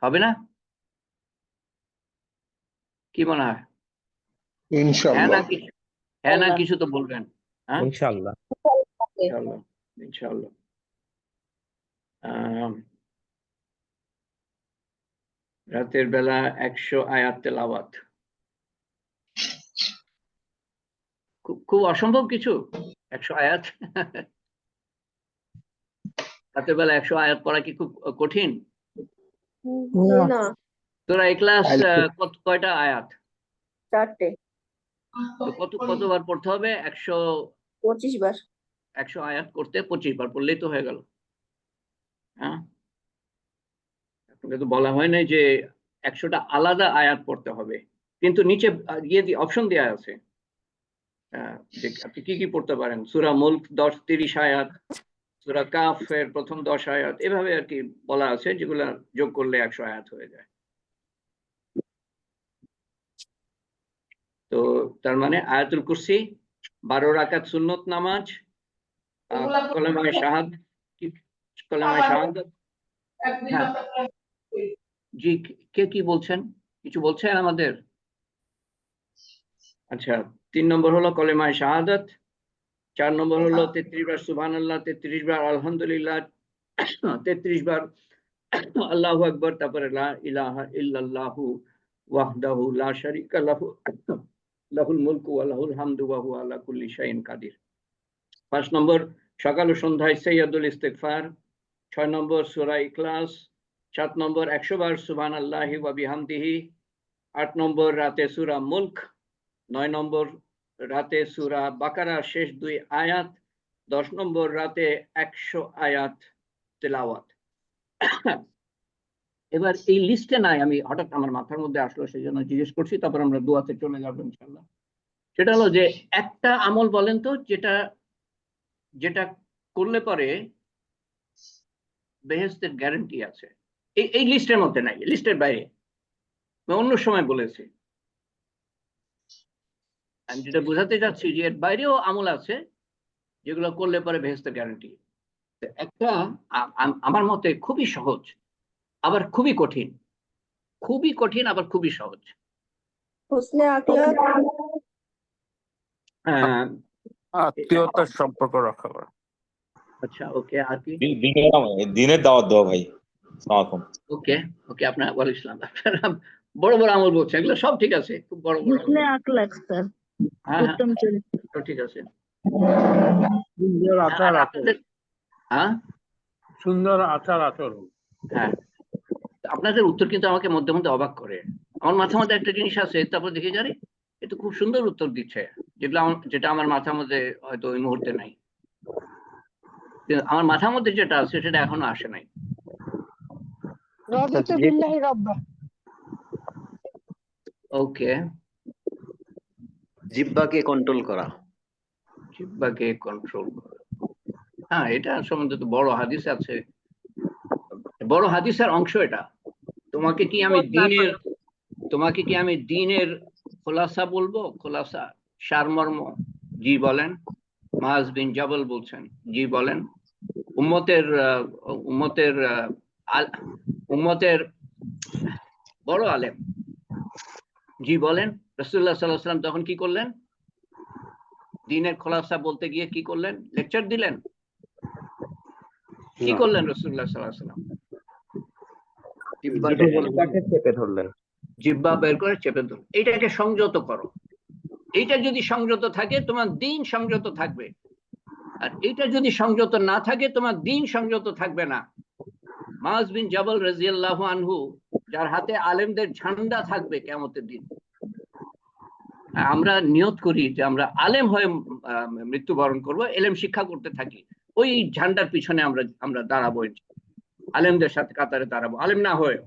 হবে না? কি মনে হয়? হ্যাঁ না ইনশাআল্লাহ। কিছু, হ্যাঁ না কিছু তো বলবেন। হ্যাঁ, ইনশাআল্লাহ। ইনশাআল্লাহ, ইনশাআল্লাহ। রাতের বেলা 100 আয়াত তেলাওয়াত, খুব খুব অসম্ভব কিছু। 100 আয়াত রাতের বেলা 100 আয়াত পড়া কি খুব কঠিন? না, তোরা ক্লাস কয়টা আয়াত? 4টে, তো কতবার পড়তে হবে? 25 বার। 100 আয়াত করতে 25 বার পড়লেই তো হয়ে গেল। হ্যাঁ, আপনাকে তো বলা হয় নাই যে 100টা আলাদা আয়াত পড়তে হবে, কিন্তু নিচে অপশন দেওয়া আছে যে আপনি কি কি পড়তে পারেন। সূরা মুলক 10-30 আয়াত, সূরা কাফের প্রথম 10 আয়াত, এভাবে আর কি বলা আছে, যেগুলা যোগ করলে 100 আয়াত হয়ে যায়। তো তার মানে আয়াতুল কুরসি, 12 রাকাত সুন্নত নামাজ, কলেমায়ে শাহাদাত, কলেমায়ে শাহাদাত। হ্যাঁ জি, কে কি বলছেন? কিছু বলছেন আমাদের? আচ্ছা, 3 নম্বর হলো কলেমায়ে শাহাদাত, 4 নম্বর হলো 33 বার সুবহানাল্লাহ, 33 বার আলহামদুলিল্লাহ, 33 বার আল্লাহু আকবার, তারপরে লা ইলাহা ইল্লাল্লাহু ওয়াহদাহু লা শারীকা লাহু লাহুল মুলকু ওয়া লাহুল হামদু ওয়া হুয়া আলা কুল্লি শাইইন কাদির। 5 নম্বর সকাল ও সন্ধ্যায় সাইয়্যিদুল ইস্তিগফার, 6 নম্বর সূরা ইখলাস, 7 নম্বর 100 বার সুবহানাল্লাহি ওয়া বিহামদিহি, 8 নম্বর রাতে সূরা মুলক, 9 নম্বর রাতে সূরা বাকারার শেষ 2 আয়াত, 10 নম্বর রাতে 100 আয়াত তেলাওয়াত। এবার এই লিস্টে নাই, আমি হঠাৎ আমার মাথার মধ্যে আসলো, সেই জন্য জিজ্ঞেস করছি, তারপর আমরা দোয়াতে চলে যাবো ইনশাআল্লাহ। সেটা হলো যে একটা আমল বলেন তো যেটা যেটা করলে পরে বেহেশতের গ্যারান্টি আছে। এই লিস্টের মধ্যে নাই, লিস্টের বাইরে, আমি অন্য সময় বলেছি। আমি যেটা বোঝাতে চাচ্ছি যে এর বাইরেও আমল আছে যেগুলো করলে পরে বেহেশতের গ্যারান্টি। একটা আমার মতে খুবই সহজ, আবার খুবই কঠিন, খুবই কঠিন আবার খুবই সহজ। হুসনে আখলাক, আত্মীয়তার সম্পর্ক রক্ষা করা। আচ্ছা, ওকে, আর কি? দিনের দাওয়াত দেওয়া ভাই। আসসালামু আলাইকুম। ওকে, ওকে, আপনার ওয়ালাইকুম আসসালাম। আপনারা বড় বড় আমল বলছেন, এগুলো সব ঠিক আছে, খুব বড় বড় আমল। হুসনে আখলাক স্যার, হ্যাঁ, উত্তম চরিত্র। সব ঠিক আছে। সুন্দর আচার আর আচরণ, হ্যাঁ, সুন্দর আচার আচরণ। হ্যাঁ, আপনাদের উত্তর কিন্তু আমাকে মধ্যে মধ্যে অবাক করে। আমার মাথার মধ্যে একটা জিনিস আছে, তারপর দেখে জানি এ তো খুব সুন্দর উত্তর দিচ্ছে, যেটা আমার মাথার মধ্যে হয়তো ওই মুহূর্তে নাই। আমার মাথার মধ্যে যেটা আছে সেটা এখনো আসে নাই। রাদিতু বিল্লাহি রাব্বা। ওকে, জিহ্বাকে কন্ট্রোল করা। জিহ্বাকে কন্ট্রোল করা, হ্যাঁ, এটা সম্বন্ধে তো বড় হাদিস আছে, বড় হাদিসের অংশ এটা। তোমাকে কি আমি দ্বীনের খোলাসা বলবো? খোলাসা, সারমর্ম? জি বলেন। মুআজ বিন জাবল বলছেন, জি বলেন। উম্মতের বড় আলেম, জি বলেন। রাসূলুল্লাহ সাল্লাল্লাহু আলাইহি ওয়াসাল্লাম তখন কি করলেন? দ্বীনের খোলাসা বলতে গিয়ে কি করলেন? লেকচার দিলেন? কি করলেন রাসূলুল্লাহ সাল্লাল্লাহু আলাইহি ওয়াসাল্লাম? চেপে ধরলেন। জিহ্বা বের করে চেপে ধরুন, এইটাকে সংযত করো। এইটা যদি সংযত থাকে তোমার দ্বীন সংযত থাকবে, আর এইটা যদি সংযত না থাকে তোমার দ্বীন সংযত থাকবে না। মুআজ বিন জাবল রাদিয়াল্লাহু আনহু, যার হাতে আলেমদের ঝান্ডা থাকবে কিয়ামতের দিন। আমরা নিয়ত করি যে আমরা আলেম হয়ে মৃত্যুবরণ করব, এলেম শিক্ষা করতে থাকি, ওই ঝান্ডার পিছনে আমরা দাঁড়াবো, আলেমদের সাথে কাতারে দাঁড়াবো, আলেম না হয়ে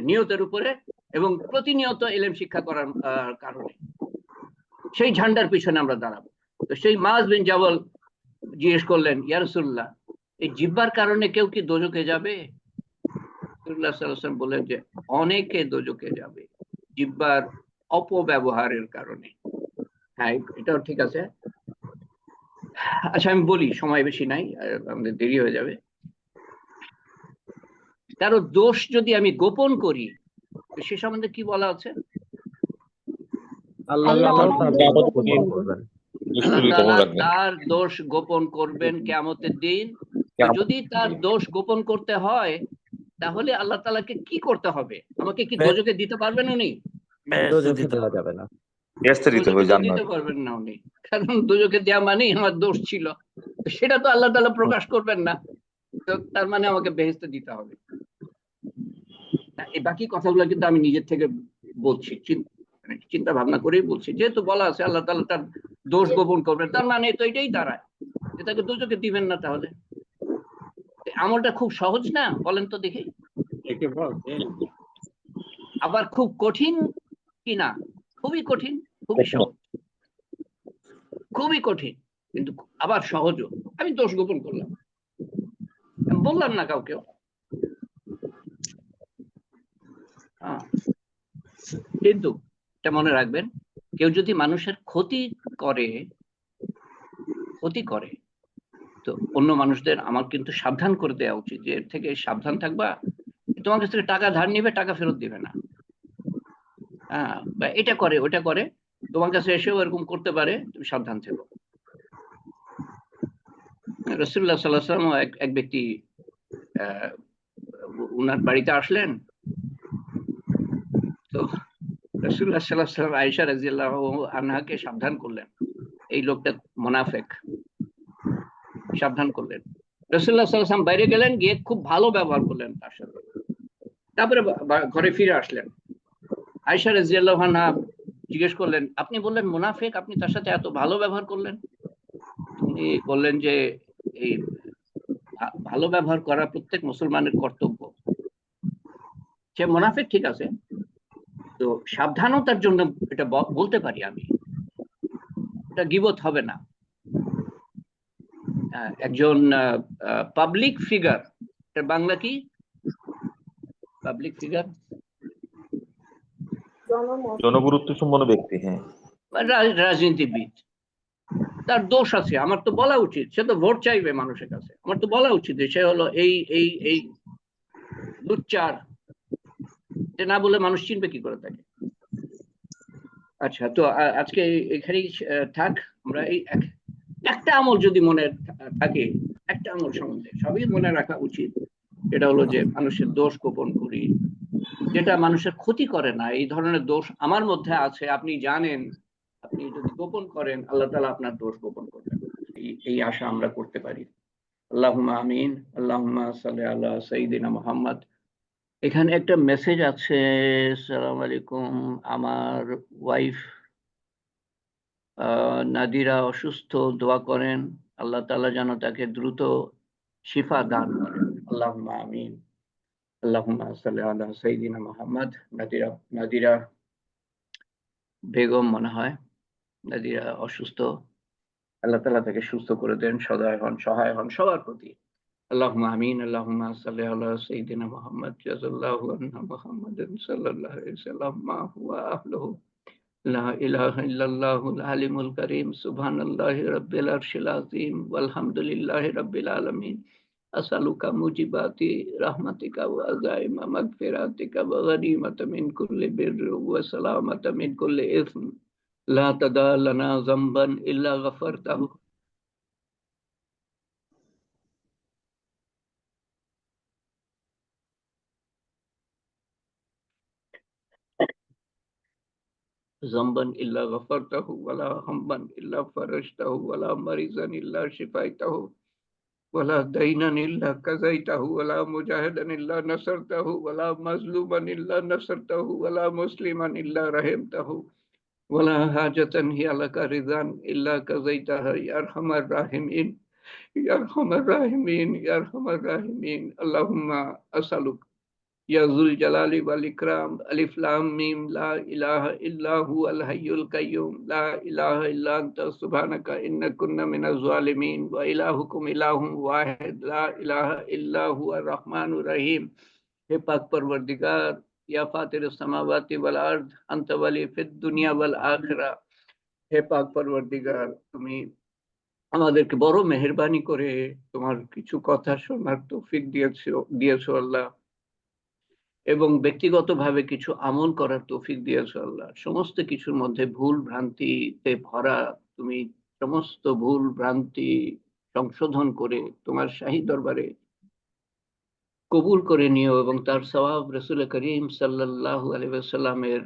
নিয়তের উপরে এবং প্রতিনিয়ত এলেম শিক্ষা করার কারণে সেই ঝান্ডার পিছনে আমরা দাঁড়াবো। তো সেই মুআজ বিন জাবল জিজ্ঞেস করলেন, ইয়া রাসূলুল্লাহ, এই জিহ্বার কারণে কেউ কি দোজখে যাবে? রাসূলুল্লাহ সাল্লাল্লাহু আলাইহি ওয়াসাল্লাম বললেন যে অনেকে দোজখে যাবে জিহ্বার অপব্যবহারের কারণে। হ্যাঁ, এটাও ঠিক আছে। আচ্ছা আমি বলি, সময় বেশি নাই, আমাদের দেরি হয়ে যাবে। কারো দোষ যদি আমি গোপন করি, তো সে সম্বন্ধে কি বলা আছে? আল্লাহ আল্লাহ তাআলা আমার তার দোষ দোষ গোপন গোপন করবে। করবেন। আল্লাহ দুষ্টুমি গোপন তাআলা রাখবেন। তার দোষ গোপন করবেন কিয়ামতের দিন। তো যদি তার দোষ গোপন করতে হয়, তাহলে আল্লাহ তাআলাকে কি করতে হবে? আমাকে কি দোজখে দিতে পারবেন উনি? দোজখে দেওয়া যাবে না। বেহেশতে দিতে হবে, দোজখে তো দিতে জান্নাত। পারবেন না উনি, কারণ দোজখে দেওয়া মানেই আমার দোষ ছিল, সেটা তো আল্লাহ তাআলা প্রকাশ করবেন না। তো তার মানে আমাকে বেহেশতে দিতে হবে। এই বাকি কথাগুলো কিন্তু আমি নিজের থেকে বলছি, চিন্তা ভাবনা করেই বলছি। যেহেতু বলা আছে আল্লাহ তাআলা তার দোষ গোপন করবেন, তার মানে তো এটাই দাঁড়ায় যে তাকে দোজখে দিবেন না। তাহলে এই আমলটা খুব সহজ না, বলেন তো দেখি? আবার খুব কঠিন কি না? খুবই কঠিন, খুবই সহজ। খুবই কঠিন কিন্তু আবার সহজও। আমি দোষ গোপন করলাম, আমি বললাম না কাউকেও। কিন্তু এটা মনে রাখবেন, কেউ যদি মানুষের ক্ষতি করে, তো অন্য মানুষদের আমার কিন্তু সাবধান করে দেওয়া উচিত যে এর থেকে সাবধান থাকবা। তোমার কাছ থেকে টাকা ধার নিবে, টাকা ফেরত দিবে না, বা এটা করে ওটা করে, তোমার কাছে এসেও এরকম করতে পারে, তুমি সাবধান থেকো। রাসূলুল্লাহ সাল্লাল্লাহু আলাইহি ওয়াসাল্লাম এক ব্যক্তি উনার বাড়িতে আসলেন। তো রাসূলুল্লাহ সাল্লাল্লাহু আলাইহি ওয়াসাল্লাম আয়েশা রাদিয়াল্লাহু আনহাকে সাবধান করলেন, এই লোকটা মুনাফিক, সাবধান করলেন। রাসূলুল্লাহ সাল্লাল্লাহু আলাইহি ওয়াসাল্লাম বাইরে গেলেন, গিয়ে খুব ভালো ব্যবহার করলেন তার সাথে। তারপরে ঘরে ফিরে আসলেন। আয়েশা রাদিয়াল্লাহু আনহা জিজ্ঞেস করলেন, আপনি বললেন মুনাফিক, আপনি তার সাথে এত ভালো ব্যবহার করলেন? উনি বললেন যে এই ভালো ব্যবহার করা প্রত্যেক মুসলমানের কর্তব্য। সে মুনাফিক ঠিক আছে, তো সাবধানতার জন্য এটা বলতে পারি আমি, এটা গীবত হবে না। একজন পাবলিক ফিগার, এর বাংলা কি? পাবলিক ফিগার, জনগুরুত্ব সম্পন্ন ব্যক্তি। হ্যাঁ, রাজনীতিবিদ, তার দোষ আছে, আমার তো বলা উচিত। সে তো ভোট চাইবে মানুষের কাছে, আমার তো বলা উচিত যে সে হলো এই এই এই লুচ্চার। সে না বলে মানুষ চিনবে কি করে তাকে? আচ্ছা, তো আজকে এখানেই থাক। আমরা এই একটা আমল যদি মনে থাকে, একটা আমল সম্বন্ধে সবই মনে রাখা উচিত, এটা হলো যে মানুষের দোষ গোপন করি, যেটা মানুষের ক্ষতি করে না। এই ধরনের দোষ আমার মধ্যে আছে, আপনি জানেন, আপনি যদি গোপন করেন আল্লাহ তাআলা আপনার দোষ গোপন করবেন। এই আশা আমরা করতে পারি। আল্লাহুম্মা আমিন। আল্লাহুম্মা সাল্লি আলা সাইয়্যিদিনা মুহাম্মদ। এখানে একটা মেসেজ আছে। আসসালামু আলাইকুম, আমার ওয়াইফ নাদিরা অসুস্থ, দোয়া করেন আল্লাহ তাআলা যেন তাকে দ্রুত শিফা দান করেন। আল্লাহুম্মা আমিন। আল্লাহুম্মা সাল্লি আলা সাইয়্যিদিনা মুহাম্মদ। নাদিরা বেগম মনে হয়, নাদিরা অসুস্থ, আল্লাহ তাআলা তাকে সুস্থ করে দেন, সহায় হন সবার প্রতি। আল্লাহুম্মা আমিন। আল্লাহুম্মা সাল্লি আলা সাইয়্যিদিনা মুহাম্মদ। জাযাল্লাহু আন্না মুহাম্মাদান সাল্লাল্লাহু আলাইহি ওয়াসাল্লাম মা হুয়া আহলুহু। লা ইলাহা ইল্লাল্লাহুল আলিমুল কারীম। সুবহানাল্লাহি রাব্বিল আরশিল আযীম। ওয়ালহামদুলিল্লাহি রাব্বিল আলামিন। আসআলুকা মুজিবাতি রাহমাতিকা ওয়া আযাইমা মাগফিরাতিকা ওয়া গনিমাতা মিন কুল্লি বিররি ওয়া সালামাতা মিন কুল্লি ইসম। লা তাদা লানা যামবান ইল্লা গফারতাহু। ذنبا إلا غفرته ولا هما إلا فرجته ولا مريضا إلا شفيته ولا دينا إلا قضيته ولا مجاهدا إلا نصرته ولا مظلوما إلا نصرته ولا مسلما إلا رحمته ولا حاجة هي لك رضا إلا قضيتها يا أرحم الراحمين يا أرحم الراحمين يا أرحم الراحمين. اللهم أسألك يا ذو الجلال والإكرام. ألف لام ميم لا إله إلا هو الحي القيوم لا إله إلا أنت سبحانك إنا كنا من الظالمين وإلهكم إله واحد لا إله إلا هو الرحمن الرحيم. हे पाक परवरदिगार, या फातिर समावाति वल अर्द, अंत वली फिद दुनिया वल आखिरा। हे पाक परवरदिगार, তুমি আমাদেরকে বড় মেহেরবানি করে তোমার কিছু কথা শোনার তৌফিক দিয়েছো আল্লাহ, এবং ব্যক্তিগতভাবে কিছু আমল করার তৌফিক দিয়েছো আল্লাহ। সমস্ত কিছুর মধ্যে ভুল ভ্রান্তিতে ভরা তুমি সমস্ত ভুল ভ্রান্তি সংশোধন করে তোমার শাহী দরবারে কবুল করে নিও, এবং তার সওয়াব রসুল করিম সাল্লাল্লাহু আলাইহি ওয়াসাল্লামের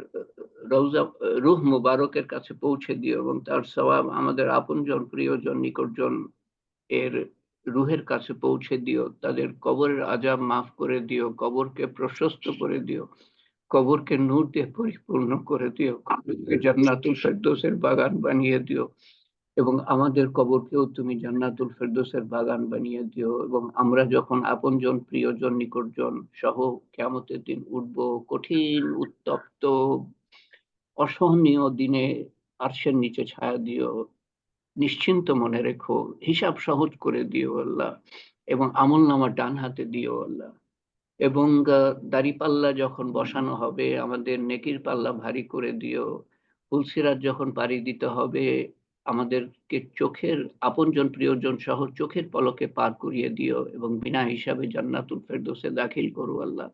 রওজা রূহ মুবারকের কাছে পৌঁছে দিও, এবং তার সওয়াব আমাদের আপনজন প্রিয়জন নিকটজন এর রুহের কাছে পৌঁছে দিও। তাদের কবরের আযাব মাফ করে দিও, কবরকে প্রশস্ত করে দিও, কবরকে নূর দিয়ে পরিপূর্ণ করে দিও, কবরকে জান্নাতুল ফেরদৌসের বাগান বানিয়ে দিও, এবং আমাদের কবরকেও তুমি জান্নাতুল ফেরদৌসের বাগান বানিয়ে দিও। এবং আমরা যখন আপনজন প্রিয়জন নিকটজন সহ কিয়ামতের দিন উঠব, কঠিন উত্তপ্ত অসহনীয় দিনে আরশের নিচে ছায়া দিও, নিশ্চিন্ত মনে রেখো, হিসাব সহজ করে দিও আল্লাহ, এবং আমলনামা ডান হাতে দিও আল্লাহ। এবং দাড়িপাল্লা যখন বসানো হবে আমাদের নেকির পাল্লা ভারী করে দিও। ফুলসিরাত যখন পাড়ি দিতে হবে আমাদেরকে চোখের আপনজন প্রিয়জন সহ চোখের পলকে পার করিয়ে দিও, এবং বিনা হিসাবে জান্নাতুল ফেরদৌসে দাখিল করো আল্লাহ।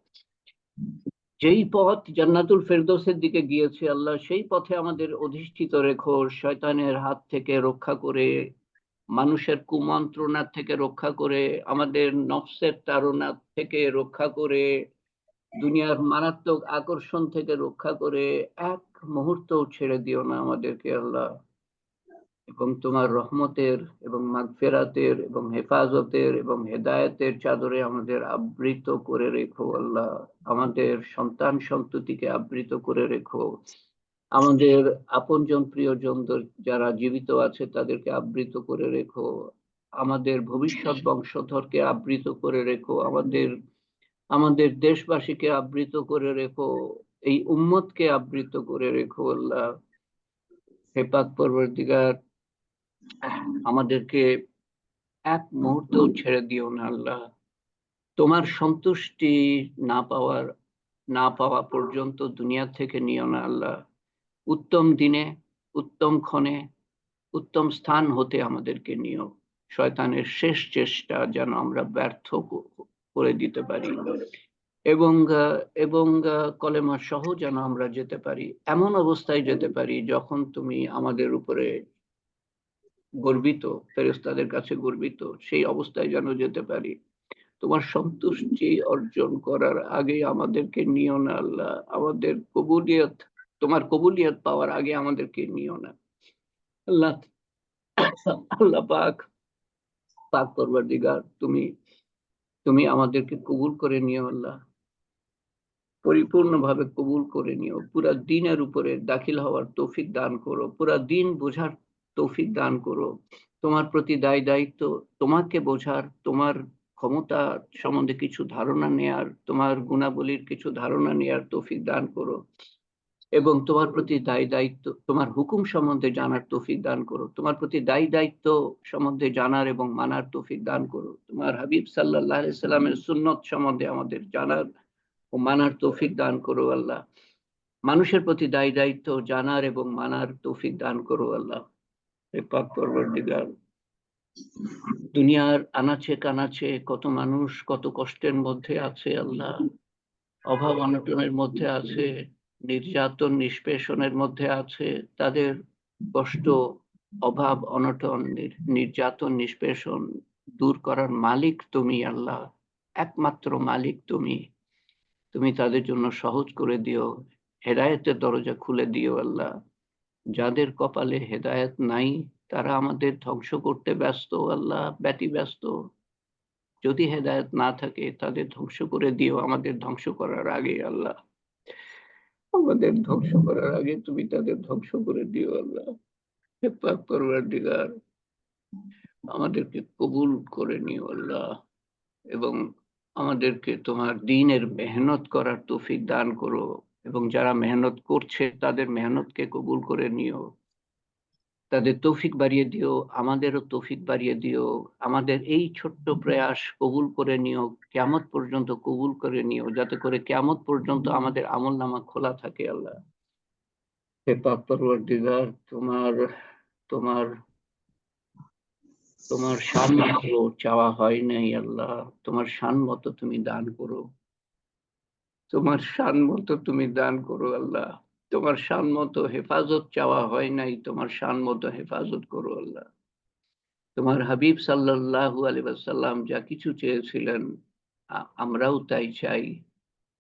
যেই পথ জান্নাতুল ফেরদৌসের দিকে গিয়েছে আল্লাহ, সেই পথে আমাদের অধিষ্ঠিত রেখো, শয়তানের হাত থেকে রক্ষা করে, মানুষের কুমন্ত্রণার থেকে রক্ষা করে, আমাদের নফসের তাড়না থেকে রক্ষা করে, দুনিয়ার মারাত্মক আকর্ষণ থেকে রক্ষা করে, এক মুহূর্ত ছেড়ে দিও না আমাদেরকে আল্লাহ। এবং তোমার রহমতের এবং মাগফিরাতের এবং হেফাজতের এবং হেদায়েতের চাদরে আমাদের আবৃত করে রেখো আল্লাহ। আমাদের সন্তান সন্ততিকে আবৃত করে রেখো, আমাদের আপনজন প্রিয়জনদের যারা জীবিত আছে তাদেরকে আবৃত করে রেখো, আমাদের ভবিষ্যৎ বংশধরকে আবৃত করে রেখো, আমাদের দেশবাসীকে আবৃত করে রেখো, এই উম্মতকে আবৃত করে রেখো আল্লাহ। হে পাক পরবর্তীকার, আমাদেরকে এক মুহূর্ত ছেড়ে দিও না আল্লাহ। তোমার সন্তুষ্টি না পাওয়া পর্যন্ত দুনিয়া থেকে নিও না আল্লাহ। উত্তম দিনে, উত্তম ক্ষণে, উত্তম স্থান হতে আমাদেরকে নিও। শয়তানের শেষ চেষ্টা যেন আমরা ব্যর্থ করে দিতে পারি, এবং কলেমা সহ যেন আমরা যেতে পারি, এমন অবস্থায় যেতে পারি যখন তুমি আমাদের উপরে গর্বিত, ফেরেশতাদের কাছে গর্বিত, সেই অবস্থায় যেন যেতে পারি। তোমার সন্তুষ্টি অর্জন করার আগে আমাদেরকে নিও না আল্লাহ। আমাদের কবুলিয়ত, তোমার কবুলিয়ত পাওয়ার আগে আমাদেরকে নিও না আল্লাহ। আল্লাহ পাক পরওয়ারদিগার, তুমি আমাদেরকে কবুল করে নিও আল্লাহ, পরিপূর্ণভাবে কবুল করে নিও। পুরা দিনের উপরে দাখিল হওয়ার তৌফিক দান করো, পুরা দিন বোঝার তৌফিক দান করো, তোমার প্রতি দায়িত্ব, তোমাকে বোঝার, তোমার ক্ষমতা সম্বন্ধে কিছু ধারণা নেয়ার, তোমার গুণাবলীর কিছু ধারণা নেয়ার তৌফিক দান করো, এবং তোমার প্রতি দায়িত্ব, তোমার হুকুম সম্বন্ধে জানার তৌফিক দান করো, তোমার প্রতি দায়িত্ব সম্বন্ধে জানার এবং মানার তৌফিক দান করো, তোমার হাবিব সাল্লাল্লাহু আলাইহি সাল্লামের সুন্নত সম্বন্ধে আমাদের জানার ও মানার তৌফিক দান করো আল্লাহ। মানুষের প্রতি দায়িত্ব জানার এবং মানার তৌফিক দান করো আল্লাহ। হে পাক পরওয়ারদিগার, দুনিয়ার আনাচে কানাচে কত মানুষ কত কষ্টের মধ্যে আছে আল্লাহ, অভাব অনটনের মধ্যে আছে, নির্যাতন নিষ্পেষণের মধ্যে আছে। তাদের কষ্ট, অভাব অনটন, নির্যাতন নিষ্পেষণ দূর করার মালিক তুমি আল্লাহ, একমাত্র মালিক তুমি তাদের জন্য সহজ করে দিও, হেদায়েতের দরজা খুলে দিও আল্লাহ। যাদের কপালে হেদায়েত নাই তারা আমাদের ধ্বংস করতে ব্যস্ত আল্লাহ, ব্যতিব্যস্ত। যদি হেদায়েত না থাকে তাদের ধ্বংস করে দিও আমাদের ধ্বংস করার আগে আল্লাহ। আমাদের ধ্বংস করার আগে তুমি তাদের ধ্বংস করে দিও আল্লাহ। হে পাক পরওয়ারদিগার, আমাদেরকে কবুল করে নিও আল্লাহ, এবং আমাদেরকে তোমার দ্বীনের মেহনত করার তৌফিক দান করো, এবং যারা মেহনত করছে তাদের মেহনতকে কবুল করে নিও, তাদের তৌফিক বাড়িয়ে দিও, আমাদেরও তৌফিক বাড়িয়ে দিও। আমাদের এই ছোট্ট প্রয়াস কবুল করে নিও, কিয়ামত পর্যন্ত কবুল করে নিও, যাতে করে কিয়ামত পর্যন্ত আমাদের আমলনামা খোলা থাকে আল্লাহ। হে পাক পরওয়ারদিগার, তোমার তোমার শান মতো চাওয়া হয় নাই আল্লাহ, তোমার শান মতো তুমি দান করো, তোমার শান মতো তুমি দান করো আল্লাহ, তোমার শান মতো হেফাজত চাওয়া হয় নাই, তোমার শান মতো হেফাজত করো আল্লাহ। তোমার হাবিব সাল্লাল্লাহু আলাইহি ওয়াসাল্লাম যা কিছু চেয়েছিলেন আমরাও তাই চাই।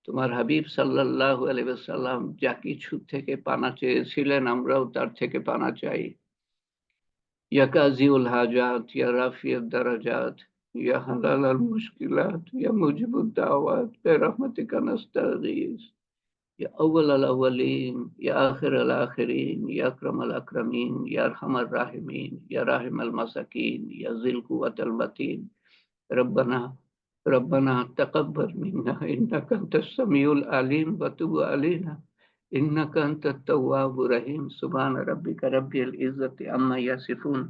তোমার হাবিব সাল্লাল্লাহু আলাইহি ওয়াসাল্লাম যা কিছু থেকে পানা চেয়েছিলেন আমরাও তার থেকে পানা চাই। ইয়া কাযিউল হাজাত, ইয়া রাফিউদ দারাজাত, ইয়া হালালাল মুশকিলাত, ইয়া মুজিবুদ দাওয়াত, বিরহমাতিকা নাস্তাগীথ। يا أول الأولين يا آخر الآخرين يا أكرم الأكرمين يا أرحم الراحمين يا راحم المساكين يا ذي القوة المتين. ربنا تقبل منا إنك أنت السميع العليم وتب علينا إنك أنت التواب الرحيم. سبحان ربك رب العزة عما يصفون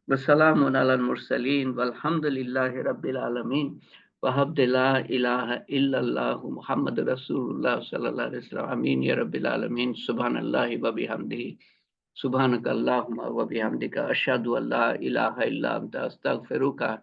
وسلام على المرسلين والحمد لله رب العالمين. وحمد لا إله إلا الله محمد رسول الله صلى الله عليه وسلم. آمين يا رب العالمين. سبحان الله وبحمده سبحانك اللهم وبحمدك أشهد أن لا إله إلا أنت أستغفرك